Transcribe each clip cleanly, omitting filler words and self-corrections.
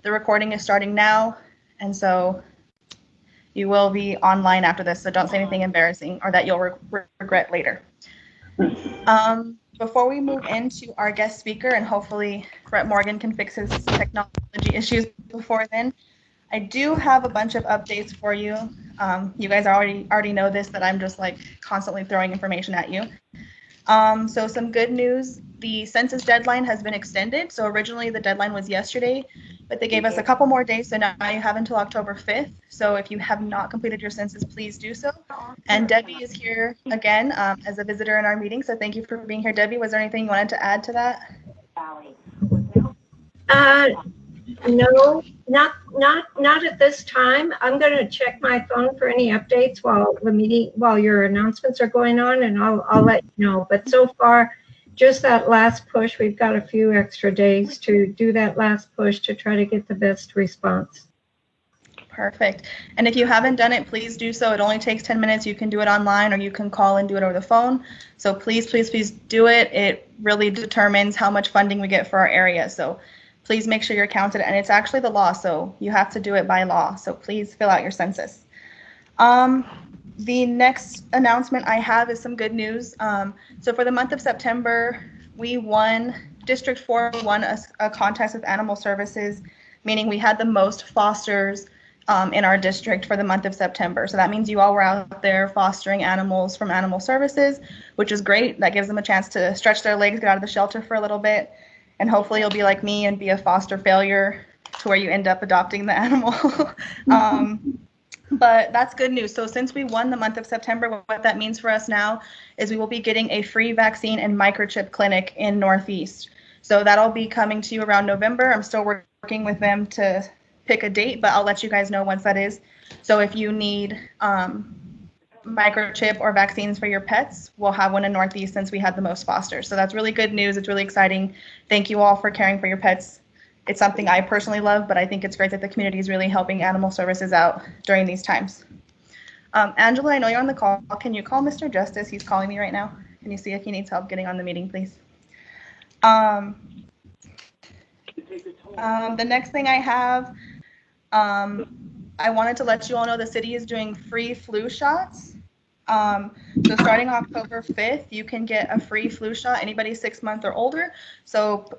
The recording is starting now, and so you will be online after this, so don't say anything embarrassing or that you'll regret later. Before we move into our guest speaker, and hopefully Brett Morgan can fix his technology issues before then, I do have a bunch of updates for you. You guys already know this, that I'm just like constantly throwing information at you. So some good news, the census deadline has been extended. So originally the deadline was yesterday, but they gave us a couple more days. So now you have until October 5th. So if you have not completed your census, please do so. And Debbie is here again as a visitor in our meeting. So thank you for being here, Debbie. Was there anything you wanted to add to that? No, not at this time. I'm going to check my phone for any updates while your announcements are going on, and I'll let you know. But so far, just that last push, we've got a few extra days to do that last push to try to get the best response. Perfect. And if you haven't done it, please do so. It only takes 10 minutes. You can do it online or you can call and do it over the phone. So please, please, please do it. It really determines how much funding we get for our area. So please make sure you're counted, and it's actually the law, so you have to do it by law. So please fill out your census. The next announcement I have is some good news. So for the month of September, District 4 won a contest with Animal Services, meaning we had the most fosters in our district for the month of September. So that means you all were out there fostering animals from Animal Services, which is great. That gives them a chance to stretch their legs, get out of the shelter for a little bit. And hopefully you'll be like me and be a foster failure to where you end up adopting the animal. But that's good news. So since we won the month of September, what that means for us now is we will be getting a free vaccine and microchip clinic in Northeast. So that'll be coming to you around November. I'm still working with them to pick a date, but I'll let you guys know once that is. So if you need microchip or vaccines for your pets, we'll have one in Northeast since we had the most fosters. So that's really good news. It's really exciting. Thank you all for caring for your pets. It's something I personally love, but I think it's great that the community is really helping Animal Services out during these times. Angela, I know you're on the call. Can you call Mr. Justice? He's calling me right now. Can you see if he needs help getting on the meeting, please? The next thing I have, I wanted to let you all know the city is doing free flu shots. So starting October 5th, you can get a free flu shot, anybody 6 months or older. So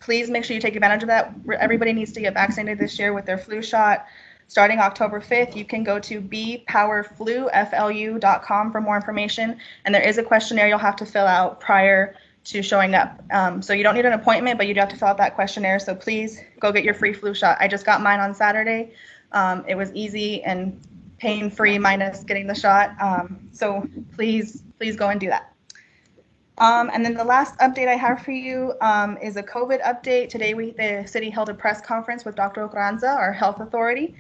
please make sure you take advantage of that. Everybody needs to get vaccinated this year with their flu shot. Starting October 5th, you can go to bpowerflu.com for more information. And there is a questionnaire you'll have to fill out prior to showing up. So you don't need an appointment, but you do have to fill out that questionnaire. So please go get your free flu shot. I just got mine on Saturday. It was easy and pain-free minus getting the shot. So please go and do that. And then the last update I have for you is a COVID update. Today the city held a press conference with Dr. Ocranza, our health authority.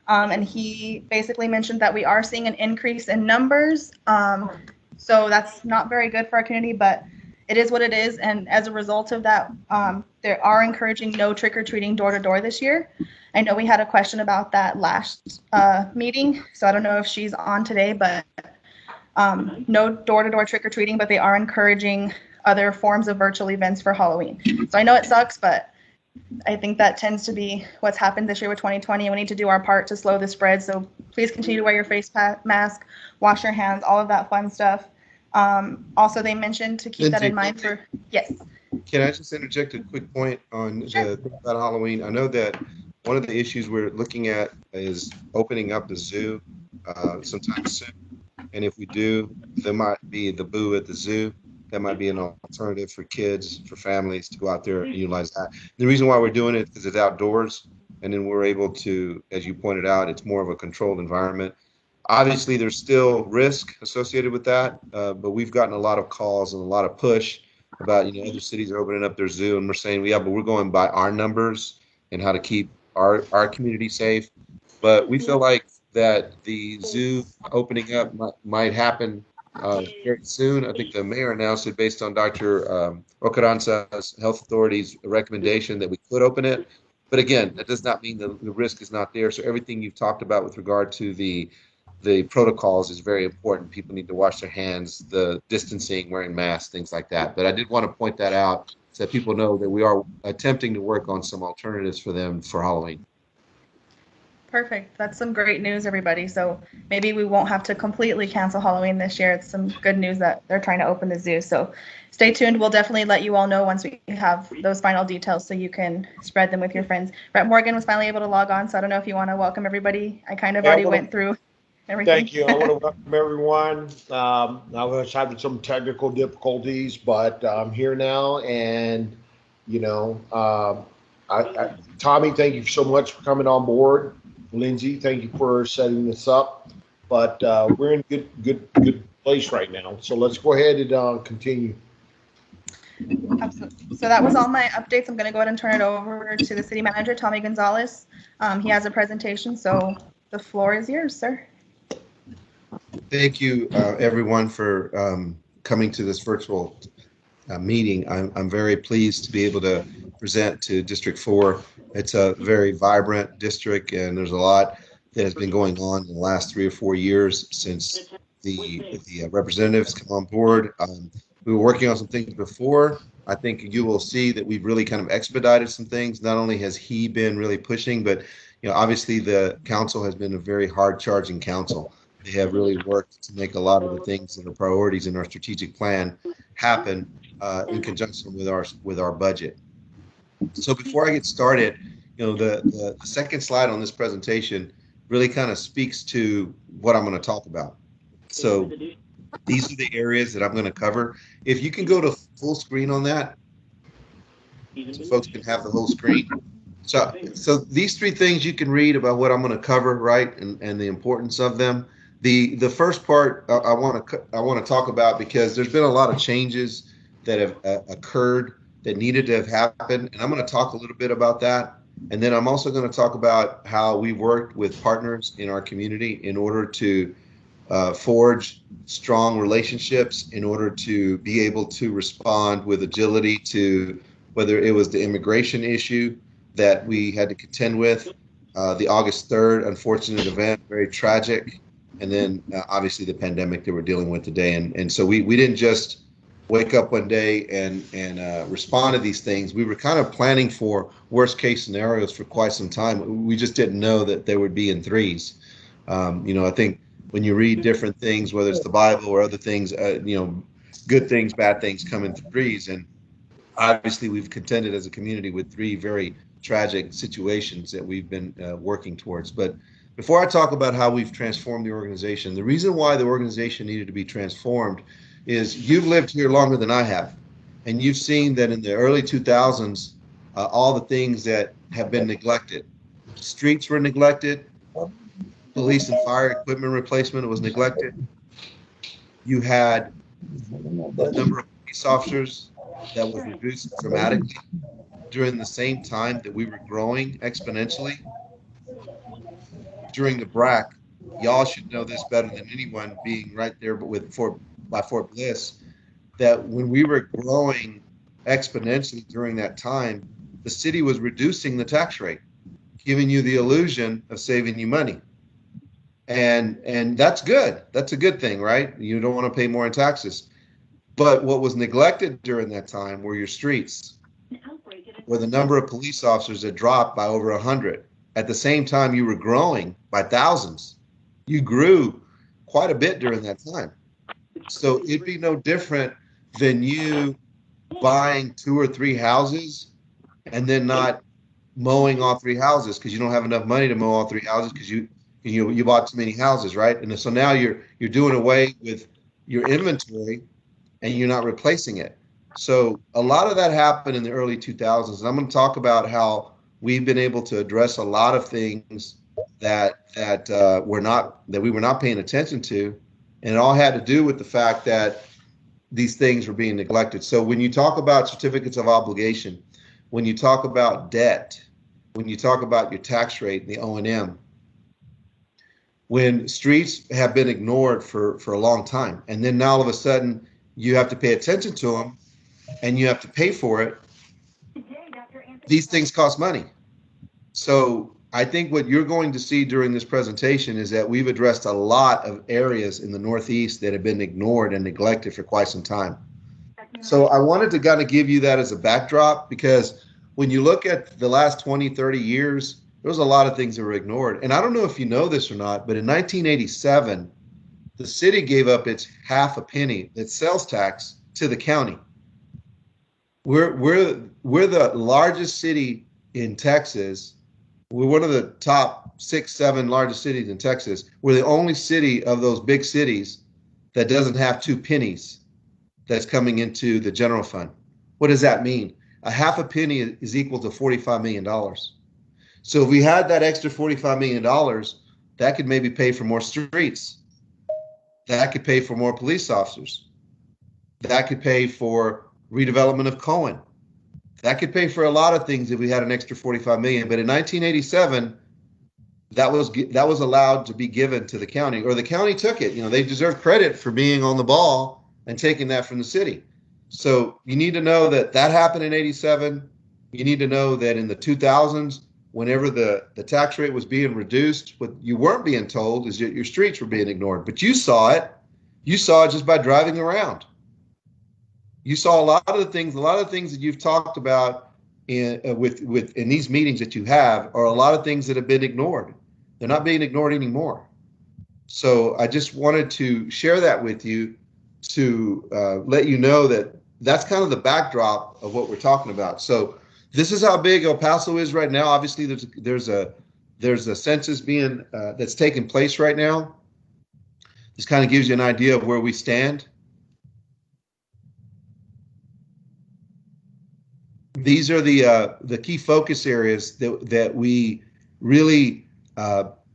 And he basically mentioned that we are seeing an increase in numbers. So that's not very good for our community, but it is what it is. And as a result of that, they are encouraging no trick-or-treating door-to-door this year. I know we had a question about that last meeting, so I don't know if she's on today, but no door-to-door trick-or-treating, but they are encouraging other forms of virtual events for Halloween. So I know it sucks, but I think that tends to be what's happened this year with 2020, and we need to do our part to slow the spread. So please continue to wear your face mask, wash your hands, all of that fun stuff. Also, they mentioned to keep Lindsay, that in mind for, yes. Can I just interject a quick point on Sure. the thing about Halloween? I know that one of the issues we're looking at is opening up the zoo sometime soon. And if we do, there might be the boo at the zoo. That might be an alternative for kids, for families to go out there and utilize that. The reason why we're doing it is it's outdoors. And then we're able to, as you pointed out, it's more of a controlled environment. Obviously, there's still risk associated with that, but we've gotten a lot of calls and a lot of push about, other cities are opening up their zoo, and we're saying, yeah, but we're going by our numbers and how to keep our community safe. But we feel like that the zoo opening up might happen very soon. I think the mayor announced it based on Dr. Ocranza's health authority's recommendation that we could open it. But again, that does not mean the risk is not there. So everything you've talked about with regard to the protocols is very important. People need to wash their hands, the distancing, wearing masks, things like that. But I did want to point that out so that people know that we are attempting to work on some alternatives for them for Halloween. Perfect. That's some great news, everybody. So maybe we won't have to completely cancel Halloween this year. It's some good news that they're trying to open the zoo. So stay tuned. We'll definitely let you all know once we have those final details so you can spread them with your friends. Brett Morgan was finally able to log on, so I don't know if you want to welcome everybody. I kind of already went through everything. Thank you. I want to welcome everyone. I was having some technical difficulties, but I'm here now. And, you know, Tommy, thank you so much for coming on board. Lindsay, thank you for setting this up. But we're in good place right now. So let's go ahead and continue. Absolutely. So that was all my updates. I'm going to go ahead and turn it over to the city manager, Tommy Gonzalez. He has a presentation, so the floor is yours, sir. Thank you, everyone, for coming to this virtual meeting. I'm very pleased to be able to present to District 4. It's a very vibrant district, and there's a lot that has been going on in the last 3 or 4 years since the representatives come on board. We were working on some things before. I think you will see that we've really kind of expedited some things. Not only has he been really pushing, but obviously the council has been a very hard-charging council. They have really worked to make a lot of the things that are priorities in our strategic plan happen in conjunction with our budget. So before I get started, the second slide on this presentation really kind of speaks to what I'm going to talk about. So these are the areas that I'm going to cover. If you can go to full screen on that, so folks can have the whole screen. So these 3 things you can read about what I'm going to cover, right, and the importance of them. The first part I want to talk about, because there's been a lot of changes that have occurred that needed to have happened, and I'm going to talk a little bit about that. And then I'm also going to talk about how we worked with partners in our community in order to forge strong relationships, in order to be able to respond with agility to whether it was the immigration issue that we had to contend with, the August 3rd unfortunate event, very tragic, and then obviously the pandemic that we're dealing with today. And so we didn't just wake up one day and respond to these things. We were kind of planning for worst case scenarios for quite some time. We just didn't know that they would be in threes. I think when you read different things, whether it's the Bible or other things, good things, bad things come in threes. And obviously we've contended as a community with 3 very tragic situations that we've been working towards. But before I talk about how we've transformed the organization, the reason why the organization needed to be transformed is you've lived here longer than I have, and you've seen that in the early 2000s, all the things that have been neglected. Streets were neglected. Police and fire equipment replacement was neglected. You had the number of police officers that was reduced dramatically during the same time that we were growing exponentially. During the BRAC, y'all should know this better than anyone, being right there by Fort Bliss, that when we were growing exponentially during that time, the city was reducing the tax rate, giving you the illusion of saving you money. And that's good. That's a good thing, right? You don't want to pay more in taxes. But what was neglected during that time were your streets, where the number of police officers had dropped by over 100. At the same time, you were growing by thousands. You grew quite a bit during that time. So it'd be no different than you buying 2 or 3 houses and then not mowing all 3 houses because you don't have enough money to mow all 3 houses because you bought too many houses, right? And so now you're doing away with your inventory and you're not replacing it. So a lot of that happened in the early 2000s. And I'm going to talk about how we've been able to address a lot of things that we were not paying attention to. And it all had to do with the fact that these things were being neglected. So when you talk about certificates of obligation, when you talk about debt, when you talk about your tax rate and the O&M, when streets have been ignored for a long time, and then now all of a sudden you have to pay attention to them and you have to pay for it, these things cost money. So I think what you're going to see during this presentation is that we've addressed a lot of areas in the Northeast that have been ignored and neglected for quite some time. So I wanted to kind of give you that as a backdrop, because when you look at the last 20, 30 years, there was a lot of things that were ignored. And I don't know if you know this or not, but in 1987, the city gave up its half a penny, its sales tax, to the county. We're the largest city in Texas. We're one of the top 6, 7 largest cities in Texas. We're the only city of those big cities that doesn't have 2 pennies that's coming into the general fund. What does that mean? A half a penny is equal to $45 million. So if we had that extra $45 million, that could maybe pay for more streets. That could pay for more police officers. That could pay for redevelopment of Cohen. That could pay for a lot of things if we had an extra 45 million. But in 1987, that was allowed to be given to the county, or the county took it. You know, they deserve credit for being on the ball and taking that from the city. So you need to know that that happened in 87. You need to know that in the 2000s, whenever the tax rate was being reduced, what you weren't being told is that your streets were being ignored. But you saw it. You saw it just by driving around. You saw a lot of the things that you've talked about in these meetings that you have are a lot of things that have been ignored. They're not being ignored anymore. So I just wanted to share that with you to let you know that that's kind of the backdrop of what we're talking about. So this is how big El Paso is right now. Obviously, there's a census being that's taking place right now. This kind of gives you an idea of where we stand. These are the key focus areas that we really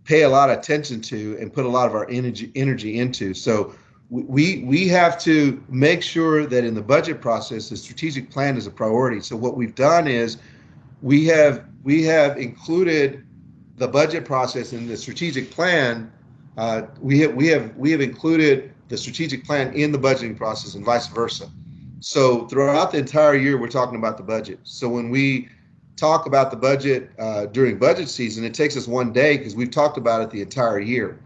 pay a lot of attention to and put a lot of our energy into. So we have to make sure that in the budget process, the strategic plan is a priority. So what we've done is we have included the budget process in the strategic plan. We have included the strategic plan in the budgeting process and vice versa. So throughout the entire year, we're talking about the budget. So when we talk about the budget during budget season, it takes us one day because we've talked about it the entire year.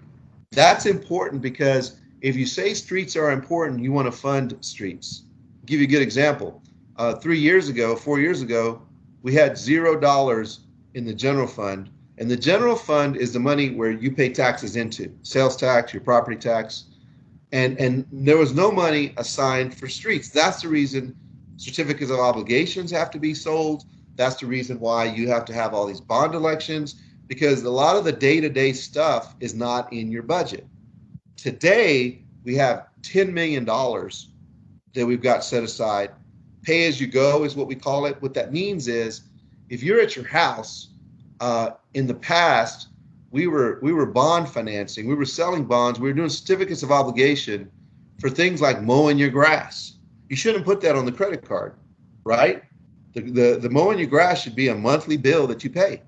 That's important because if you say streets are important, you want to fund streets. I'll give you a good example. 4 years ago, we had $0 in the general fund. And the general fund is the money where you pay taxes into, sales tax, your property tax. And there was no money assigned for streets. That's the reason certificates of obligations have to be sold. That's the reason why you have to have all these bond elections, because a lot of the day-to-day stuff is not in your budget. Today, we have $10 million that we've got set aside. Pay as you go is what we call it. What that means is if you're at your house, in the past, we were bond financing. We were selling bonds. We were doing certificates of obligation for things like mowing your grass. You shouldn't put that on the credit card, right? The mowing your grass should be a monthly bill that you pay.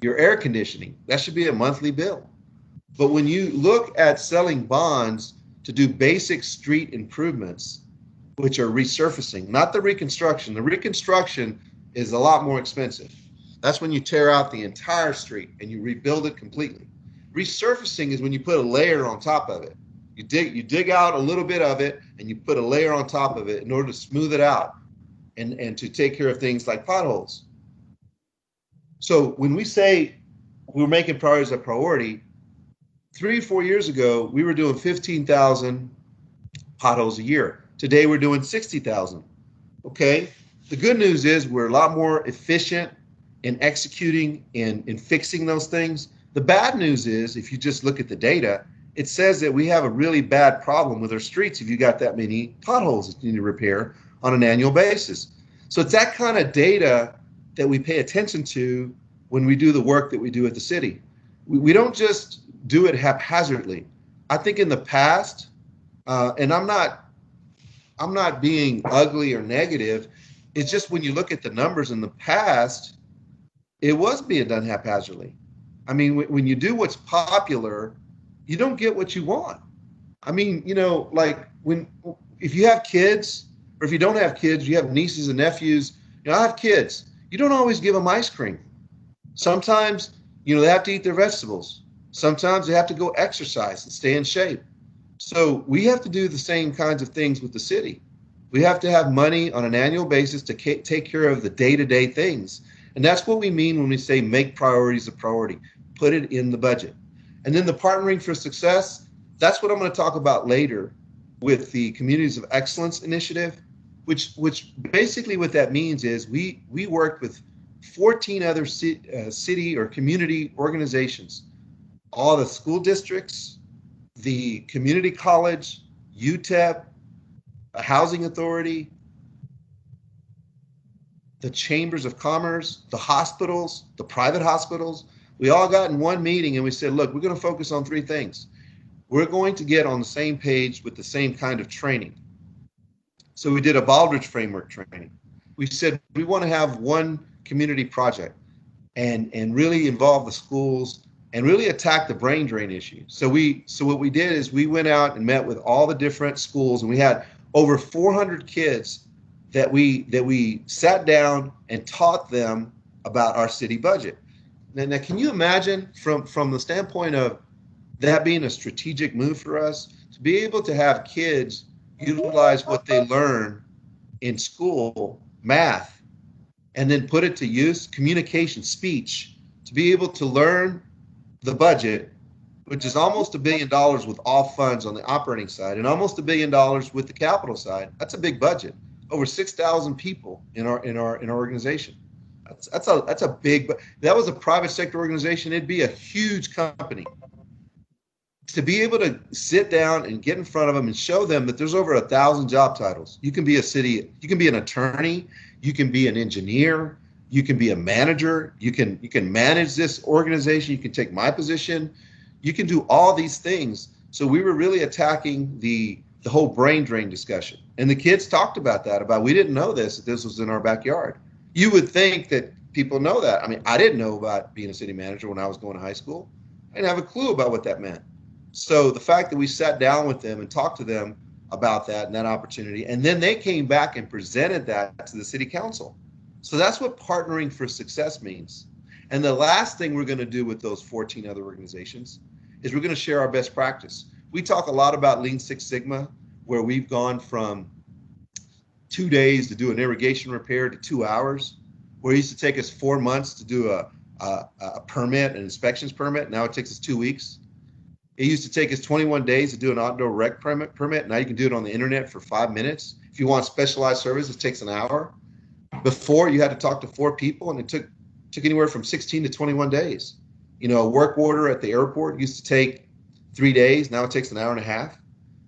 Your air conditioning, that should be a monthly bill. But when you look at selling bonds to do basic street improvements, which are resurfacing, not the reconstruction. The reconstruction is a lot more expensive. That's when you tear out the entire street and you rebuild it completely. Resurfacing is when you put a layer on top of it. You dig out a little bit of it and you put a layer on top of it in order to smooth it out and to take care of things like potholes. So when we say we're making priorities a priority, 3 or 4 years ago, we were doing 15,000 potholes a year. Today, we're doing 60,000. Okay. The good news is we're a lot more efficient in executing and in fixing those things. The bad news is, if you just look at the data, it says that we have a really bad problem with our streets if you got that many potholes that you need to repair on an annual basis. So it's that kind of data that we pay attention to when we do the work that we do at the city. We don't just do it haphazardly. I think in the past, and I'm not being ugly or negative, it's just when you look at the numbers in the past, it was being done haphazardly. I mean, when you do what's popular, you don't get what you want. I mean, you know, like if you have kids, or if you don't have kids, you have nieces and nephews. You know, I have kids. You don't always give them ice cream. Sometimes, you know, they have to eat their vegetables. Sometimes they have to go exercise and stay in shape. So we have to do the same kinds of things with the city. We have to have money on an annual basis to take care of the day-to-day things. And that's what we mean when we say make priorities a priority. Put it in the budget. And then the Partnering for Success, that's what I'm going to talk about later with the Communities of Excellence Initiative, which basically what that means is we worked with 14 other city or community organizations, all the school districts, the community college, UTEP, a housing authority, the chambers of commerce, the hospitals, the private hospitals. We all got in one meeting and we said, look, we're going to focus on 3 things. We're going to get on the same page with the same kind of training. So we did a Baldrige framework training. We said we want to have one community project and really involve the schools and really attack the brain drain issue. So what we did is we went out and met with all the different schools, and we had over 400 kids that we sat down and taught them about our city budget. Now can you imagine from the standpoint of that being a strategic move for us, to be able to have kids utilize what they learn in school, math, and then put it to use, communication, speech, to be able to learn the budget, which is almost $1 billion with all funds on the operating side and almost $1 billion with the capital side. That's a big budget. Over 6,000 people in our organization. That's a big. That was a private sector organization. It'd be a huge company. To be able to sit down and get in front of them and show them that there's over 1,000 job titles. You can be you can be an attorney, you can be an engineer, you can be a manager, you can manage this organization, you can take my position, you can do all these things. So we were really attacking the whole brain drain discussion. And the kids talked about that, we didn't know that this was in our backyard. You would think that people know that. I mean, I didn't know about being a city manager when I was going to high school. I didn't have a clue about what that meant. So the fact that we sat down with them and talked to them about that and that opportunity, and then they came back and presented that to the city council. So that's what Partnering for Success means. And the last thing we're going to do with those 14 other organizations is we're going to share our best practice. We talk a lot about Lean Six Sigma, where we've gone from 2 days to do an irrigation repair to 2 hours, where it used to take us 4 months to do a permit, an inspections permit. Now it takes us 2 weeks. It used to take us 21 days to do an outdoor rec permit. Now you can do it on the internet for 5 minutes. If you want specialized service, it takes an hour. Before, you had to talk to 4 people, and it took anywhere from 16 to 21 days. You know, a work order at the airport used to take 3 days. Now it takes an hour and a half.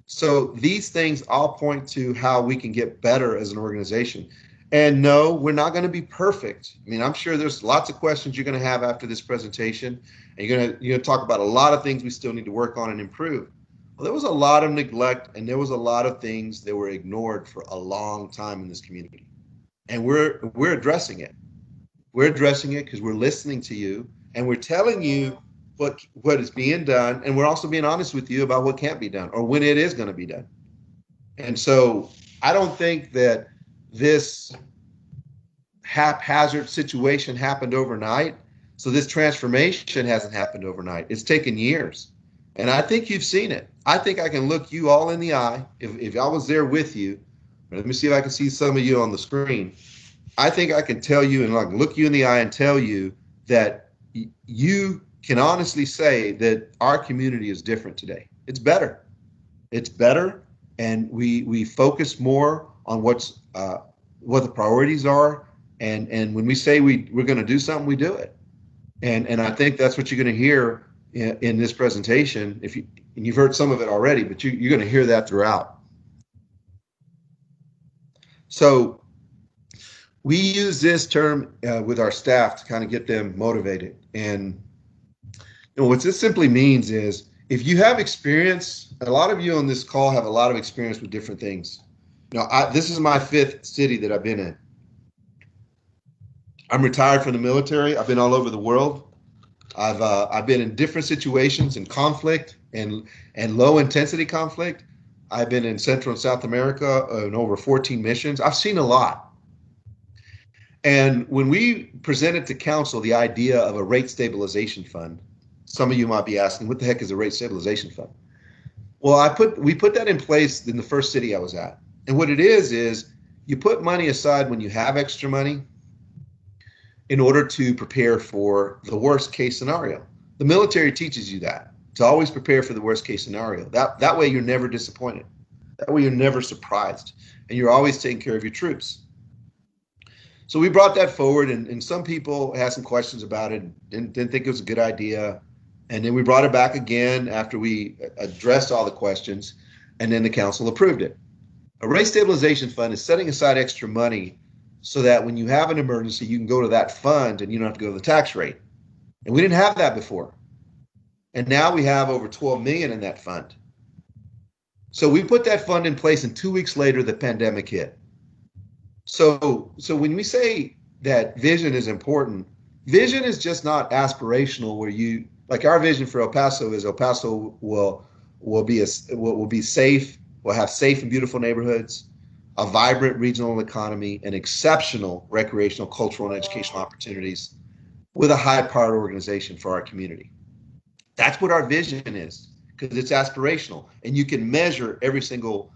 So these things all point to how we can get better as an organization. And no, we're not going to be perfect. I mean, I'm sure there's lots of questions you're going to have after this presentation, and you're going to talk about a lot of things we still need to work on and improve. Well, there was a lot of neglect, and there was a lot of things that were ignored for a long time in this community. And we're addressing it. We're addressing it because we're listening to you, and we're telling you what is being done, and we're also being honest with you about what can't be done or when it is going to be done. And so I don't think that this haphazard situation happened overnight. So this transformation hasn't happened overnight. It's taken years. And I think you've seen it. I think I can look you all in the eye. If I was there with you, let me see if I can see some of you on the screen. I think I can tell you, and I can look you in the eye and tell you that you can honestly say that our community is different today. It's better. It's better. And we focus more on what the priorities are, and when we say we're going to do something, we do it. And I think that's what you're going to hear in this presentation. And you've heard some of it already, but you're going to hear that throughout. So we use this term with our staff to kind of get them motivated. And what this simply means is, if you have experience, a lot of you on this call have a lot of experience with different things. This is my 5th city that I've been in. I'm retired from the military. I've been all over the world. I've been in different situations in conflict and low intensity conflict. I've been in Central and South America in over 14 missions. I've seen a lot. And when we presented to council the idea of a rate stabilization fund, some of you might be asking, what the heck is a rate stabilization fund? Well, we put that in place in the first city I was at. And what it is you put money aside when you have extra money in order to prepare for the worst case scenario. The military teaches you that, to always prepare for the worst case scenario. That way you're never disappointed. That way you're never surprised, and you're always taking care of your troops. So we brought that forward, and some people had some questions about it, didn't think it was a good idea. And then we brought it back again after we addressed all the questions, and then the council approved it. A rate stabilization fund is setting aside extra money so that when you have an emergency, you can go to that fund and you don't have to go to the tax rate. And we didn't have that before. And now we have over 12 million in that fund. So we put that fund in place, and 2 weeks later, the pandemic hit. So when we say that vision is important, vision is just not aspirational where you, like our vision for El Paso is El Paso will be safe, will have safe and beautiful neighborhoods, a vibrant regional economy, and exceptional recreational, cultural, and educational opportunities with a high-powered organization for our community. That's what our vision is, because it's aspirational, and you can measure every single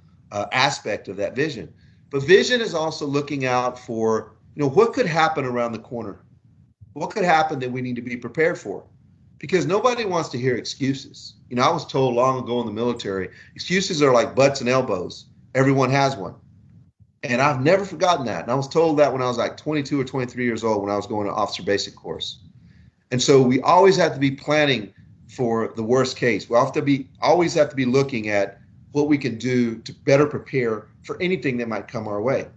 aspect of that vision. But vision is also looking out for, what could happen around the corner? What could happen that we need to be prepared for? Because nobody wants to hear excuses. I was told long ago in the military, excuses are like butts and elbows. Everyone has one. And I've never forgotten that. And I was told that when I was like 22 or 23 years old, when I was going to officer basic course. And so we always have to be planning for the worst case. We always have to be looking at what we can do to better prepare for anything that might come our way.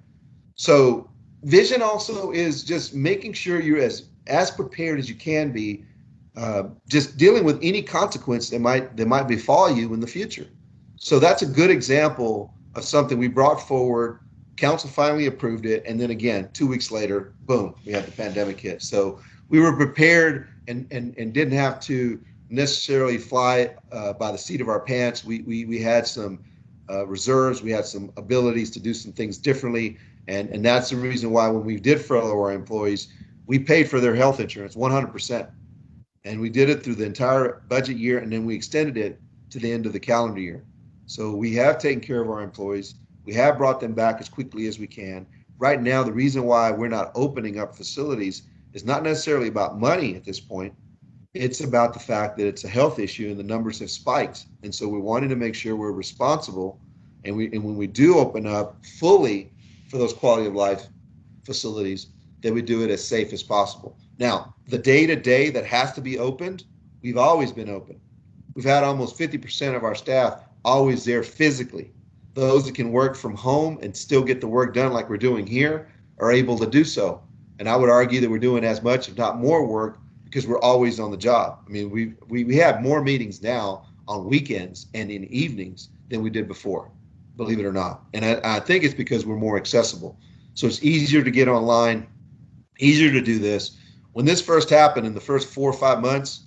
So vision also is just making sure you're as prepared as you can be, just dealing with any consequence that might befall you in the future. So that's a good example of something we brought forward. Council finally approved it, and then again, 2 weeks later, boom, we had the pandemic hit. So we were prepared and didn't have to necessarily fly by the seat of our pants. We had some reserves, we had some abilities to do some things differently, and that's the reason why when we did furlough our employees, we paid for their health insurance 100%. And we did it through the entire budget year, and then we extended it to the end of the calendar year. So we have taken care of our employees. We have brought them back as quickly as we can. Right now, the reason why we're not opening up facilities is not necessarily about money at this point. It's about the fact that it's a health issue and the numbers have spiked. And so we wanted to make sure we're responsible. And when we do open up fully for those quality of life facilities, that we do it as safe as possible. Now, the day-to-day that has to be opened, we've always been open. We've had almost 50% of our staff always there physically. Those that can work from home and still get the work done like we're doing here are able to do so. And I would argue that we're doing as much, if not more work, because we're always on the job. I mean, we have more meetings now on weekends and in evenings than we did before, believe it or not. And I think it's because we're more accessible. So it's easier to get online, easier to do this. When this first happened in the first 4 or 5 months,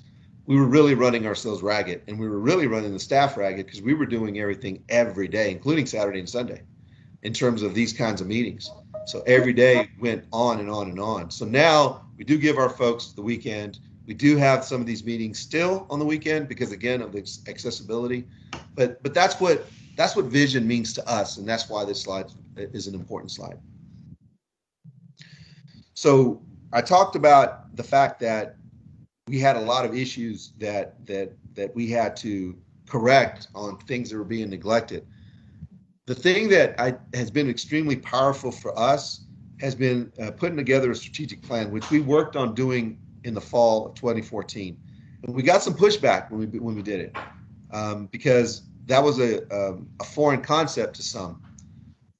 we were really running ourselves ragged, and we were really running the staff ragged because we were doing everything every day, including Saturday and Sunday, in terms of these kinds of meetings. So every day went on and on and on. So now we do give our folks the weekend. We do have some of these meetings still on the weekend because, again, of the accessibility. But that's what vision means to us, and that's why this slide is an important slide. So I talked about the fact that we had a lot of issues that we had to correct on things that were being neglected. The thing that has been extremely powerful for us has been putting together a strategic plan, which we worked on doing in the fall of 2014. And we got some pushback when we did it because that was a foreign concept to some.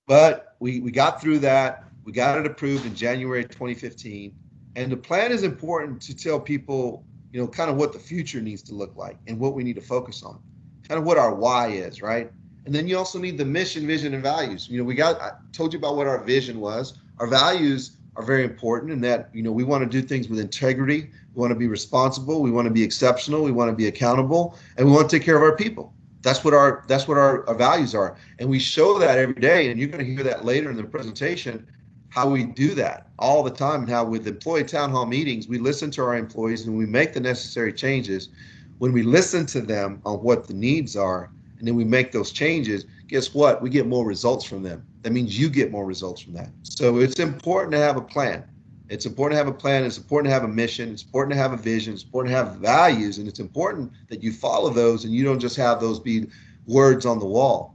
But we got through that. We got it approved in January 2015. And the plan is important to tell people, kind of what the future needs to look like and what we need to focus on, kind of what our why is, right? And then you also need the mission, vision, and values. I told you about what our vision was. Our values are very important in that, we want to do things with integrity. We want to be responsible. We want to be exceptional. We want to be accountable, and we want to take care of our people. That's what our values are. And we show that every day. And you're going to hear that later in the presentation, how we do that all the time, and how with employee town hall meetings, we listen to our employees and we make the necessary changes. When we listen to them on what the needs are, and then we make those changes, guess what? We get more results from them. That means you get more results from that. So it's important to have a plan. It's important to have a plan. It's important to have a mission. It's important to have a vision. It's important to have values. And it's important that you follow those and you don't just have those be words on the wall.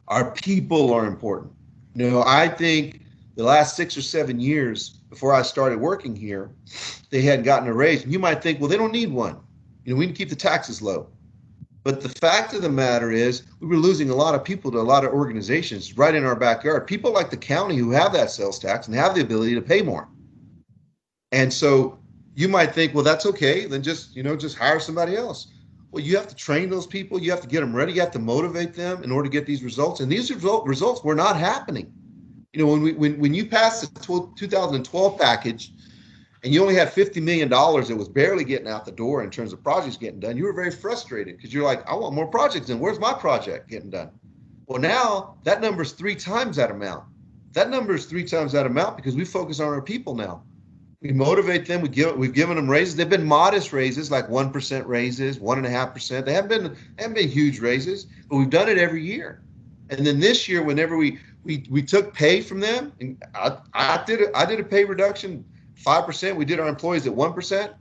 Our people are important. I think the last 6 or 7 years before I started working here, they hadn't gotten a raise. And you might think, well, they don't need one. We can keep the taxes low. But the fact of the matter is we were losing a lot of people to a lot of organizations right in our backyard. People like the county who have that sales tax and have the ability to pay more. And so you might think, well, that's okay. Then just hire somebody else. Well, you have to train those people. You have to get them ready. You have to motivate them in order to get these results. And these results were not happening. When you passed the 2012 package and you only had $50 million that was barely getting out the door in terms of projects getting done, you were very frustrated because you're like, I want more projects and where's my project getting done? Well, now that number is 3 times that amount. That number is 3 times that amount because we focus on our people now. We motivate them. We've given them raises. They've been modest raises, like 1% raises, 1.5%. They haven't been huge raises, but we've done it every year. And then this year, whenever we took pay from them, and I did a pay reduction, 5%. We did our employees at 1%,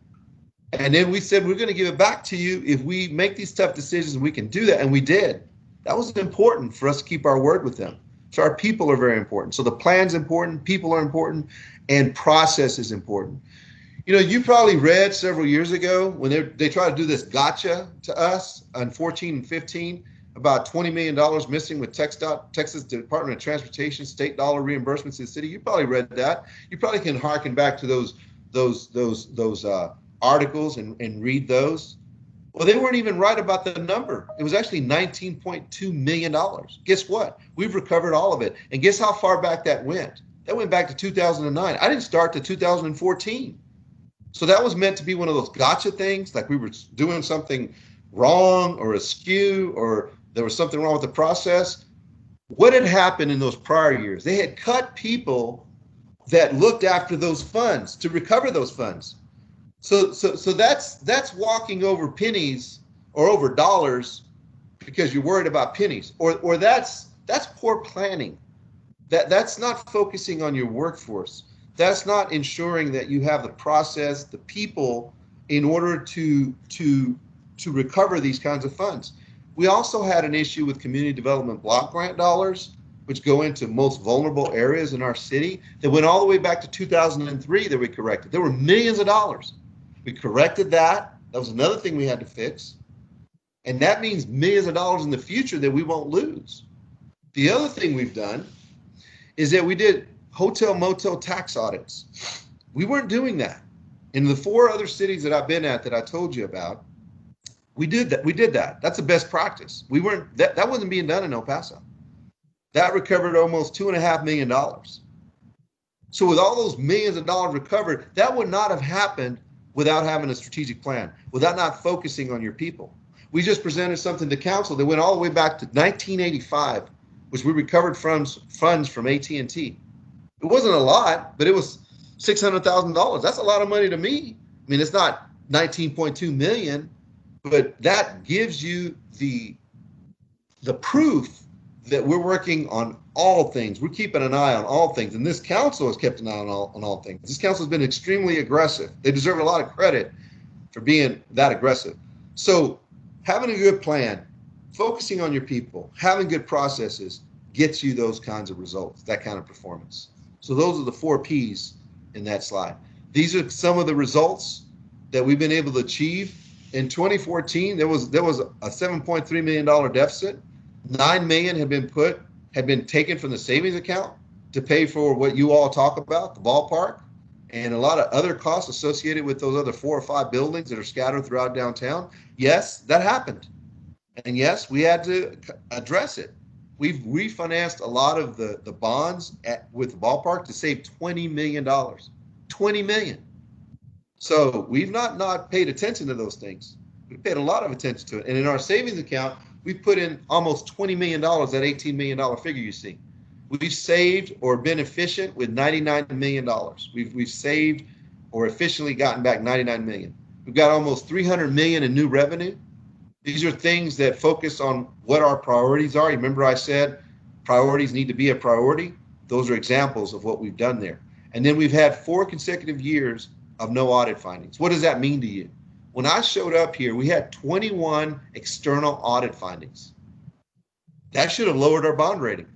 and then we said we're going to give it back to you if we make these tough decisions. And we can do that, and we did. That was important for us to keep our word with them. So our people are very important. So the plan's important, people are important, and process is important. You probably read several years ago when they tried to do this gotcha to us on 14 and 15, about $20 million missing with Texas Department of Transportation state dollar reimbursements to the city. You probably read that. You probably can harken back to those articles and read those. Well, they weren't even right about the number. It was actually $19.2 million. Guess what? We've recovered all of it. And guess how far back that went? That went back to 2009. I didn't start to 2014. So that was meant to be one of those gotcha things, like we were doing something wrong or askew or there was something wrong with the process. What had happened in those prior years? They had cut people that looked after those funds to recover those funds. So that's walking over pennies or over dollars because you're worried about pennies, or that's poor planning. That's not focusing on your workforce. That's not ensuring that you have the process, the people in order to recover these kinds of funds. We also had an issue with community development block grant dollars, which go into most vulnerable areas in our city, that went all the way back to 2003 that we corrected. There were millions of dollars. We corrected that. That was another thing we had to fix. And that means millions of dollars in the future that we won't lose. The other thing we've done is that we did hotel motel tax audits. We weren't doing that. In the 4 other cities that I've been at that I told you about, we did that. That's the best practice. That wasn't being done in El Paso. That recovered almost $2.5 million. So with all those millions of dollars recovered, that would not have happened without having a strategic plan, without not focusing on your people. We just presented something to council that went all the way back to 1985, which we recovered funds from AT&T. It wasn't a lot, but it was $600,000. That's a lot of money to me. I mean, it's not 19.2 million, but that gives you the proof that we're working on all things. We're keeping an eye on all things. And this council has kept an eye on all things. This council has been extremely aggressive. They deserve a lot of credit for being that aggressive. So having a good plan, focusing on your people, having good processes gets you those kinds of results, that kind of performance. So those are the 4 Ps in that slide. These are some of the results that we've been able to achieve. In 2014, there was a $7.3 million deficit. $9 million had been taken from the savings account to pay for what you all talk about, the ballpark, and a lot of other costs associated with those other 4 or 5 buildings that are scattered throughout downtown. Yes, that happened. And yes, we had to address it. We've refinanced a lot of the bonds with the ballpark to save $20 million. $20 million. So we've not paid attention to those things. We've paid a lot of attention to it. And in our savings account, we put in almost $20 million, that $18 million figure you see. We've saved or been efficient with $99 million. We've saved or efficiently gotten back $99 million. We've got almost $300 million in new revenue. These are things that focus on what our priorities are. Remember I said priorities need to be a priority? Those are examples of what we've done there. And then we've had 4 consecutive years of no audit findings. What does that mean to you? When I showed up here, we had 21 external audit findings. That should have lowered our bond rating.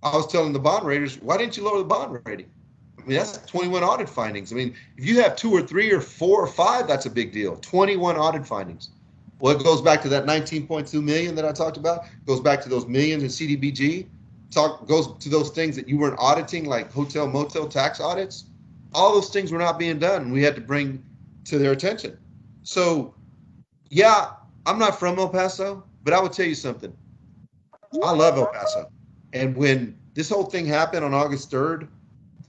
I was telling the bond raters, why didn't you lower the bond rating? I mean, that's 21 audit findings. I mean, if you have 2 or 3 or 4 or 5, that's a big deal. 21 audit findings. Well, it goes back to that 19.2 million that I talked about. It goes back to those millions in CDBG. Goes to those things that you weren't auditing, like hotel, motel tax audits. All those things were not being done, and we had to bring to their attention. So, yeah, I'm not from El Paso, but I would tell you something. I love El Paso. And when this whole thing happened on August 3rd,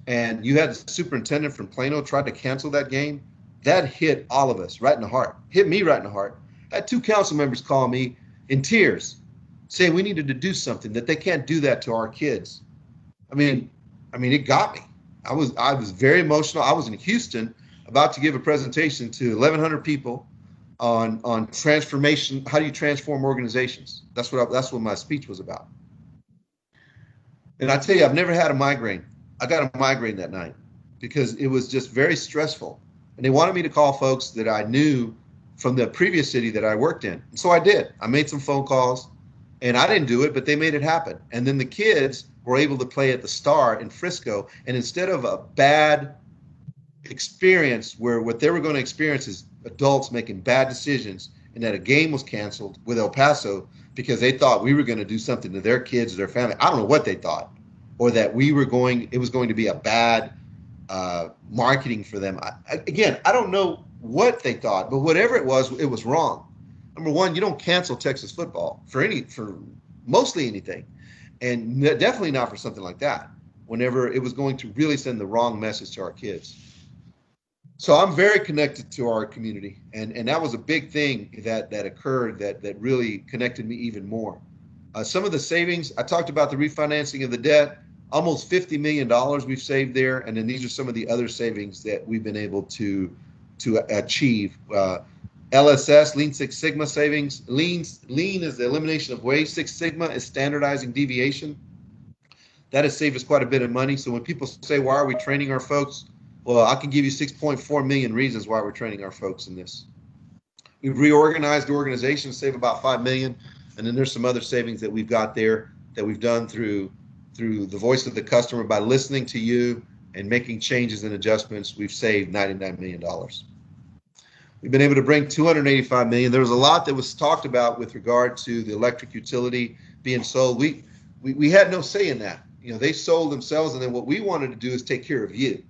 and you had the superintendent from Plano tried to cancel that game, that hit all of us right in the heart. Hit me right in the heart. I had 2 council members call me in tears, saying we needed to do something, that they can't do that to our kids. I mean, it got me. I was very emotional. I was in Houston about to give a presentation to 1,100 people on transformation. How do you transform organizations? That's what my speech was about. And I tell you, I've never had a migraine. I got a migraine that night because it was just very stressful. And they wanted me to call folks that I knew from the previous city that I worked in. And so I did. I made some phone calls, and I didn't do it, but they made it happen. And then the kids were able to play at the Star in Frisco. And instead of a bad experience where what they were going to experience is adults making bad decisions, and that a game was canceled with El Paso because they thought we were going to do something to their kids or their family. I don't know what they thought, or that it was going to be a bad marketing for them. Again, I don't know what they thought, but whatever it was wrong. Number one, you don't cancel Texas football for mostly anything, and definitely not for something like that, whenever it was going to really send the wrong message to our kids. So I'm very connected to our community, and that was a big thing that occurred that really connected me even more. Some of the savings, I talked about the refinancing of the debt, almost $50 million we've saved there, and then these are some of the other savings that we've been able to achieve. LSS, Lean Six Sigma savings. Lean is the elimination of waste. Six Sigma is standardizing deviation. That has saved us quite a bit of money. So when people say, why are we training our folks? Well, I can give you 6.4 million reasons why we're training our folks in this. We've reorganized the organization to save about 5 million. And then there's some other savings that we've got there that we've done through the voice of the customer by listening to you and making changes and adjustments. We've saved $99 million. We've been able to bring $285 million. There was a lot that was talked about with regard to the electric utility being sold. We had no say in that. They sold themselves, and then what we wanted to do is take care of you.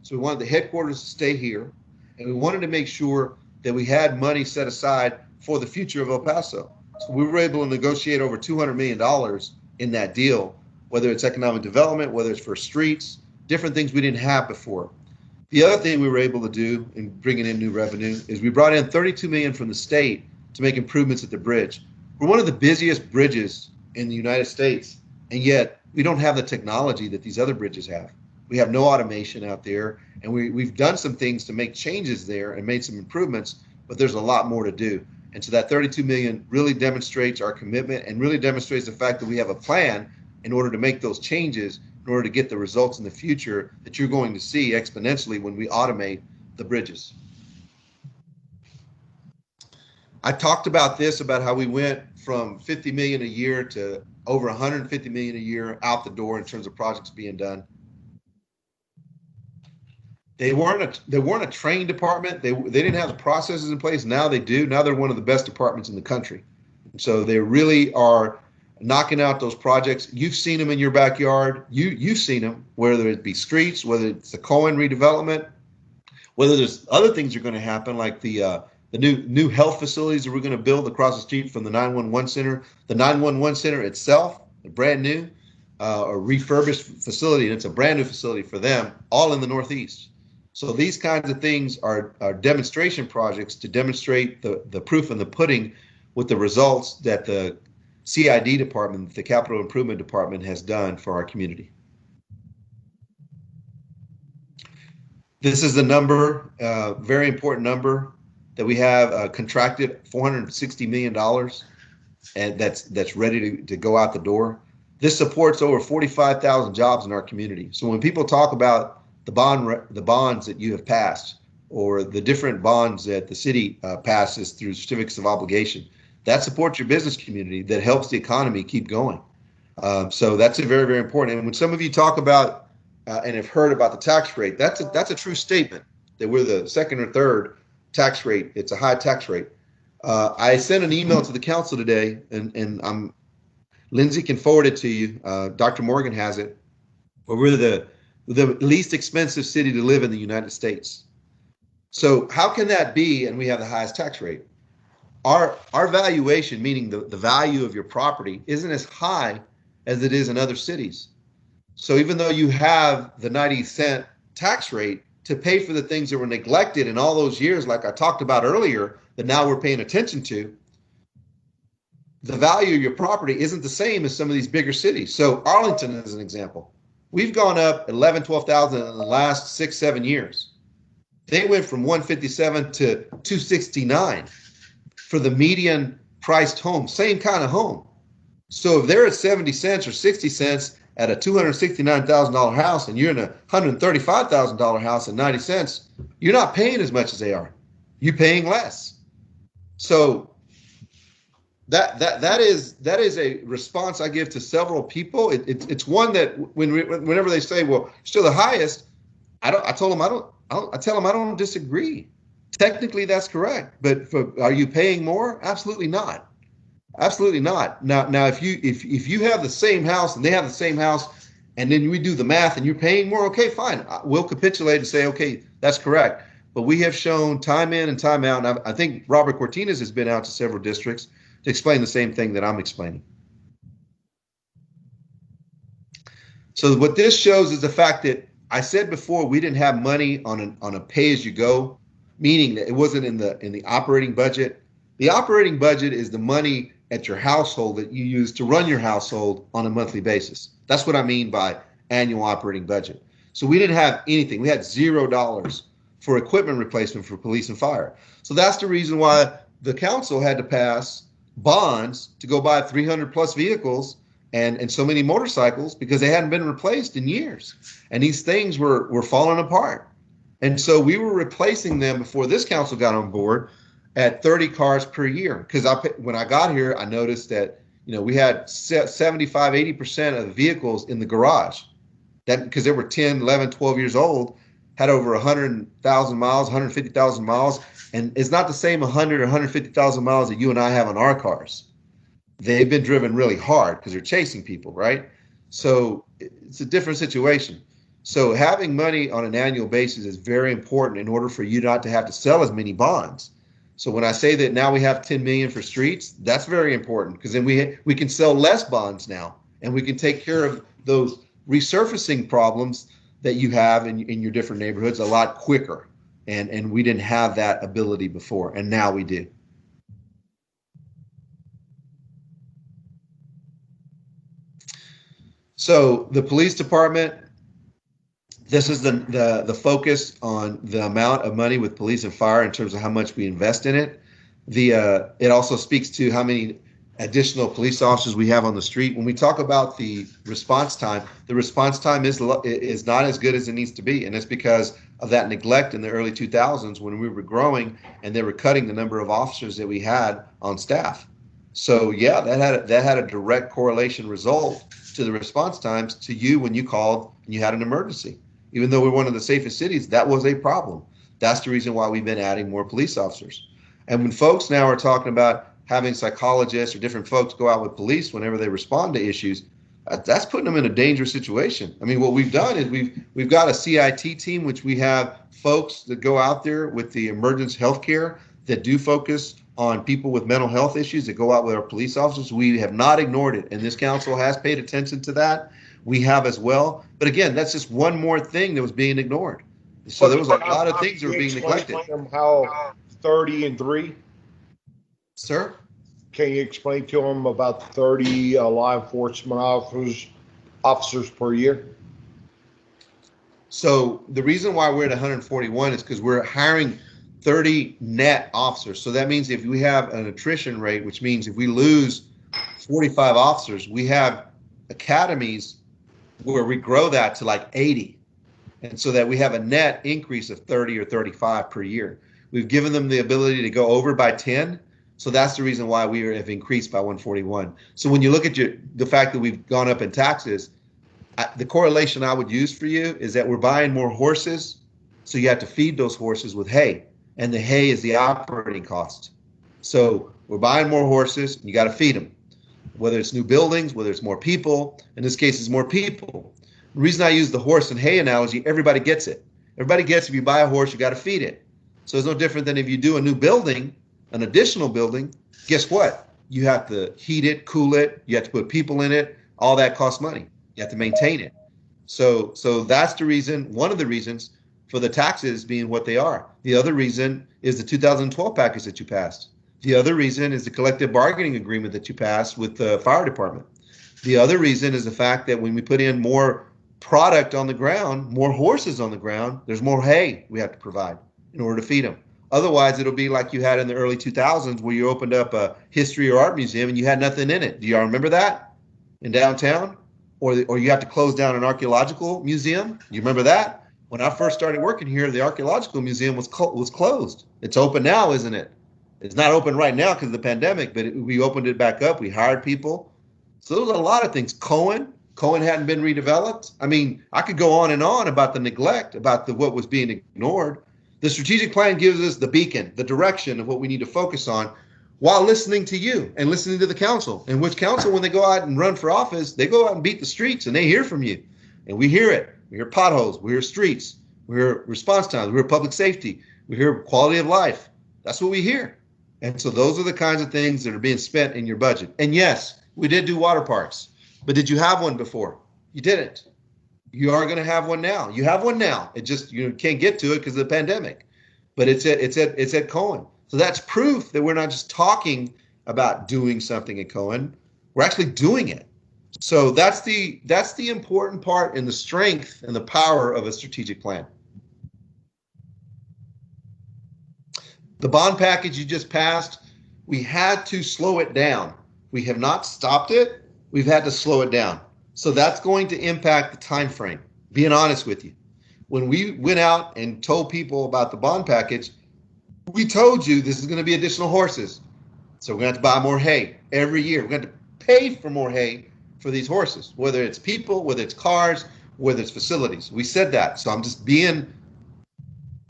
So we wanted the headquarters to stay here, and we wanted to make sure that we had money set aside for the future of El Paso. So we were able to negotiate over $200 million in that deal, whether it's economic development, whether it's for streets, different things we didn't have before. The other thing we were able to do in bringing in new revenue is we brought in $32 million from the state to make improvements at the bridge. We're one of the busiest bridges in the United States, and yet we don't have the technology that these other bridges have. We have no automation out there, and we've done some things to make changes there and made some improvements, but there's a lot more to do. And so that $32 million really demonstrates our commitment and really demonstrates the fact that we have a plan in order to make those changes, in order to get the results in the future that you're going to see exponentially when we automate the bridges. I talked about how we went from 50 million a year to over 150 million a year out the door in terms of projects being done. They weren't a trained department. They didn't have the processes in place. Now they do. Now they're one of the best departments in the country. So they really are knocking out those projects. You've seen them in your backyard. You've seen them, whether it be streets, whether it's the Cohen redevelopment, whether there's other things are going to happen, like the new health facilities that we're going to build across the street from the 911 center. The 911 center itself, a brand new, a refurbished facility, and it's a brand new facility for them, all in the Northeast. So these kinds of things are demonstration projects to demonstrate the proof in the pudding with the results that the CID department, the Capital Improvement Department, has done for our community. This is the number, very important number. that we have contracted $460 million, and that's ready to go out the door. This supports over 45,000 jobs in our community. So when people talk about the bonds that you have passed, or the different bonds that the city passes through certificates of obligation, that supports your business community, that helps the economy keep going. So that's a very, very important. And when some of you talk about and have heard about the tax rate, that's a true statement, that we're the second or third tax rate. It's a high tax rate. I sent an email to the council today, and Lindsay can forward it to you. Dr. Morgan has it. But we're the least expensive city to live in the United States. So how can that be? And we have the highest tax rate. Our valuation, meaning the value of your property, isn't as high as it is in other cities. So even though you have the 90-cent tax rate to pay for the things that were neglected in all those years, like I talked about earlier, that now we're paying attention to, the value of your property isn't the same as some of these bigger cities. So Arlington is an example. We've gone up 11, 12,000 in the last 6-7 years. They went from 157 to 269 for the median priced home, same kind of home. So if they're at 70 cents or 60 cents at a $269,000 house, and you're in a $135,000 house at 90 cents, you're not paying as much as they are. You're paying less. So that is a response I give to several people. It's one that whenever they say, "Well, you're still the highest," I tell them I don't disagree. Technically, that's correct, but are you paying more? Absolutely not. Absolutely not. Now, if you have the same house and they have the same house, and then we do the math and you're paying more, okay, fine. We'll capitulate and say, okay, that's correct. But we have shown time in and time out, and I think Robert Cortines has been out to several districts to explain the same thing that I'm explaining. So what this shows is the fact that I said before we didn't have money on a pay-as-you-go, meaning that it wasn't in the operating budget. The operating budget is the money at your household that you use to run your household on a monthly basis. That's what I mean by annual operating budget. So we didn't have anything. We had $0 for equipment replacement for police and fire. So that's the reason why the council had to pass bonds to go buy 300 plus vehicles and so many motorcycles, because they hadn't been replaced in years. And these things were falling apart. And so we were replacing them before this council got on board at 30 cars per year. Because when I got here, I noticed that, we had 75, 80% of the vehicles in the garage. That because they were 10, 11, 12 years old, had over 100,000 miles, 150,000 miles. And it's not the same 100 or 150,000 miles that you and I have on our cars. They've been driven really hard because they're chasing people, right? So it's a different situation. So having money on an annual basis is very important in order for you not to have to sell as many bonds. So when I say that now we have 10 million for streets, that's very important, because then we can sell less bonds now, and we can take care of those resurfacing problems that you have in your different neighborhoods a lot quicker. And we didn't have that ability before, and now we do. So the police department, this is the focus on the amount of money with police and fire in terms of how much we invest in it. It also speaks to how many additional police officers we have on the street. When we talk about the response time is not as good as it needs to be, and it's because of that neglect in the early 2000s when we were growing and they were cutting the number of officers that we had on staff. So yeah, that had a direct correlation result to the response times to you when you called and you had an emergency. Even though we're one of the safest cities, that was a problem. That's the reason why we've been adding more police officers. And when folks now are talking about having psychologists or different folks go out with police whenever they respond to issues, that's putting them in a dangerous situation. I mean, what we've done is we've got a CIT team, which we have folks that go out there with the emergency healthcare that do focus on people with mental health issues that go out with our police officers. We have not ignored it, and this council has paid attention to that. We have as well. But again, that's just one more thing that was being ignored. So there was a lot of things that were being neglected. How 30 and 3? Sir? Can you explain to them about 30 law enforcement officers per year? So the reason why we're at 141 is because we're hiring 30 net officers. So that means if we have an attrition rate, which means if we lose 45 officers, we have academies where we grow that to like 80. And so that we have a net increase of 30 or 35 per year. We've given them the ability to go over by 10. So that's the reason why we have increased by 141. So when you look at the fact that we've gone up in taxes, the correlation I would use for you is that we're buying more horses. So you have to feed those horses with hay, and the hay is the operating cost. So we're buying more horses, and you got to feed them, whether it's new buildings, whether it's more people. In this case, it's more people. The reason I use the horse and hay analogy, everybody gets it. Everybody gets if you buy a horse, you got to feed it. So it's no different than if you do a new building, an additional building, guess what? You have to heat it, cool it, you have to put people in it, all that costs money. You have to maintain it. So that's the reason, one of the reasons for the taxes being what they are. The other reason is the 2012 package that you passed. The other reason is the collective bargaining agreement that you passed with the fire department. The other reason is the fact that when we put in more product on the ground, more horses on the ground, there's more hay we have to provide in order to feed them. Otherwise, it'll be like you had in the early 2000s where you opened up a history or art museum and you had nothing in it. Do y'all remember that in downtown? Or you have to close down an archaeological museum. You remember that? When I first started working here, the archaeological museum was closed. It's open now, isn't it? It's not open right now because of the pandemic, but we opened it back up. We hired people. So there was a lot of things. Cohen hadn't been redeveloped. I mean, I could go on and on about the neglect, about what was being ignored. The strategic plan gives us the beacon, the direction of what we need to focus on while listening to you and listening to the council. And which council, when they go out and run for office, they go out and beat the streets and they hear from you. And we hear it. We hear potholes. We hear streets. We hear response times. We hear public safety. We hear quality of life. That's what we hear. And so those are the kinds of things that are being spent in your budget. And yes, we did do water parks, but did you have one before? You didn't. You are going to have one now. You have one now. It just, you can't get to it because of the pandemic. But it's at Cohen. So that's proof that we're not just talking about doing something at Cohen. We're actually doing it. So that's the important part and the strength and the power of a strategic plan. The bond package you just passed, we had to slow it down. We have not stopped it. We've had to slow it down. So that's going to impact the time frame, being honest with you. When we went out and told people about the bond package, we told you this is going to be additional horses. So we're going to have to buy more hay every year. We're going to have to pay for more hay for these horses, whether it's people, whether it's cars, whether it's facilities. We said that. So I'm just being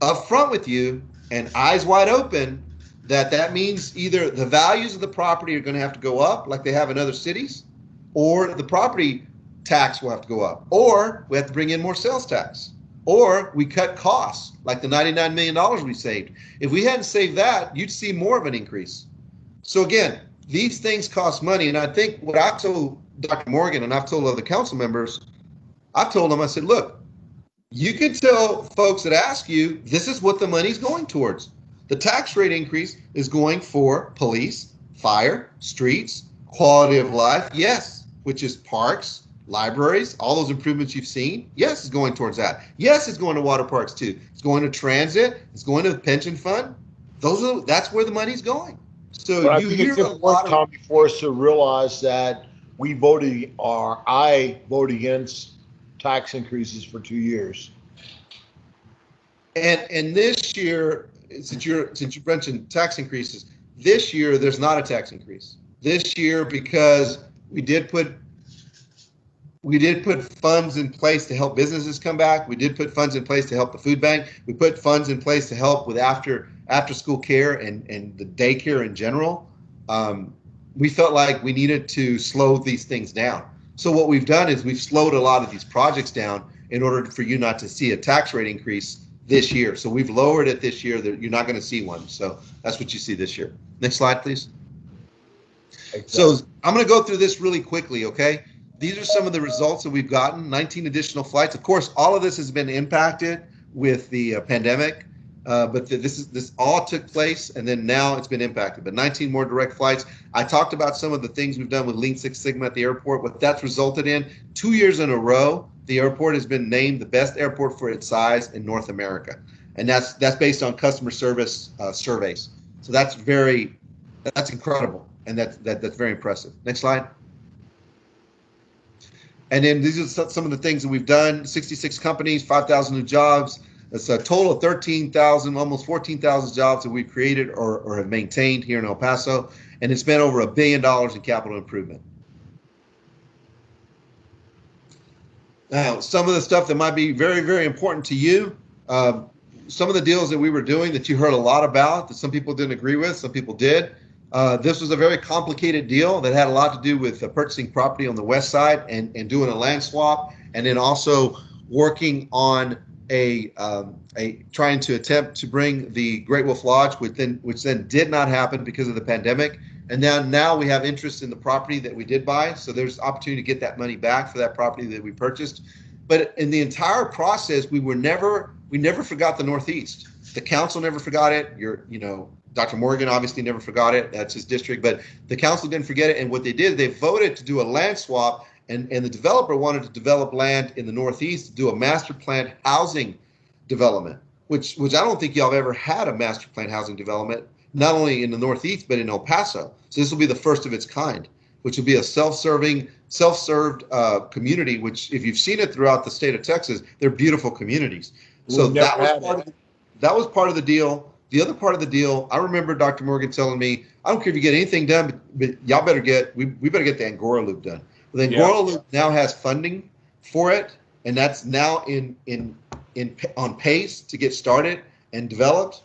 upfront with you and eyes wide open that means either the values of the property are going to have to go up like they have in other cities, or the property tax will have to go up, or we have to bring in more sales tax, or we cut costs like the $99 million we saved. If we hadn't saved that, you'd see more of an increase. So again, these things cost money. And I think what I told Dr. Morgan and I've told other council members, I've told them, I said, look, you can tell folks that ask you, this is what the money's going towards. The tax rate increase is going for police, fire, streets, quality of life, yes, which is parks, libraries, all those improvements you've seen. Yes, it's going towards that. Yes, it's going to water parks too. It's going to transit. It's going to the pension fund. That's where the money's going. So but you I think hear it's important, Tommy, for us to realize that I voted against tax increases for 2 years. And this year, since you mentioned tax increases, this year there's not a tax increase. This year, because we did put funds in place to help businesses come back. We did put funds in place to help the food bank. We put funds in place to help with after school care and the daycare in general. We felt like we needed to slow these things down. So what we've done is we've slowed a lot of these projects down in order for you not to see a tax rate increase this year. So we've lowered it this year. That you're not going to see one. So that's what you see this year. Next slide, please. Exactly. So I'm going to go through this really quickly, okay? These are some of the results that we've gotten. 19 additional flights. Of course, all of this has been impacted with the pandemic, but this all took place, and then now it's been impacted. But 19 more direct flights. I talked about some of the things we've done with Lean Six Sigma at the airport. What that's resulted in, 2 years in a row, the airport has been named the best airport for its size in North America. And that's based on customer service surveys. So that's incredible. And that's very impressive. Next slide. And then these are some of the things that we've done. 66 companies, 5,000 new jobs. It's a total of 13,000, almost 14,000 jobs that we've created or have maintained here in El Paso. And it's been over $1 billion in capital improvement. Now, some of the stuff that might be very, very important to you, some of the deals that we were doing that you heard a lot about that some people didn't agree with, some people did. This was a very complicated deal that had a lot to do with purchasing property on the west side and doing a land swap, and then also working on trying to attempt to bring the Great Wolf Lodge, which then did not happen because of the pandemic. And now we have interest in the property that we did buy, so there's opportunity to get that money back for that property that we purchased. But in the entire process, we never forgot the Northeast. The council never forgot it. Dr. Morgan obviously never forgot it. That's his district, but the council didn't forget it. And what they did, they voted to do a land swap, and the developer wanted to develop land in the Northeast to do a master planned housing development, which I don't think y'all have ever had a master planned housing development, not only in the Northeast, but in El Paso. So this will be the first of its kind, which will be a self-served community, which if you've seen it throughout the state of Texas, they're beautiful communities. So that was part of the deal. The other part of the deal, I remember Dr. Morgan telling me, I don't care if you get anything done, but y'all better we better get the Angora Loop done. Well, the Angora Loop now has funding for it, and that's now on pace to get started and developed.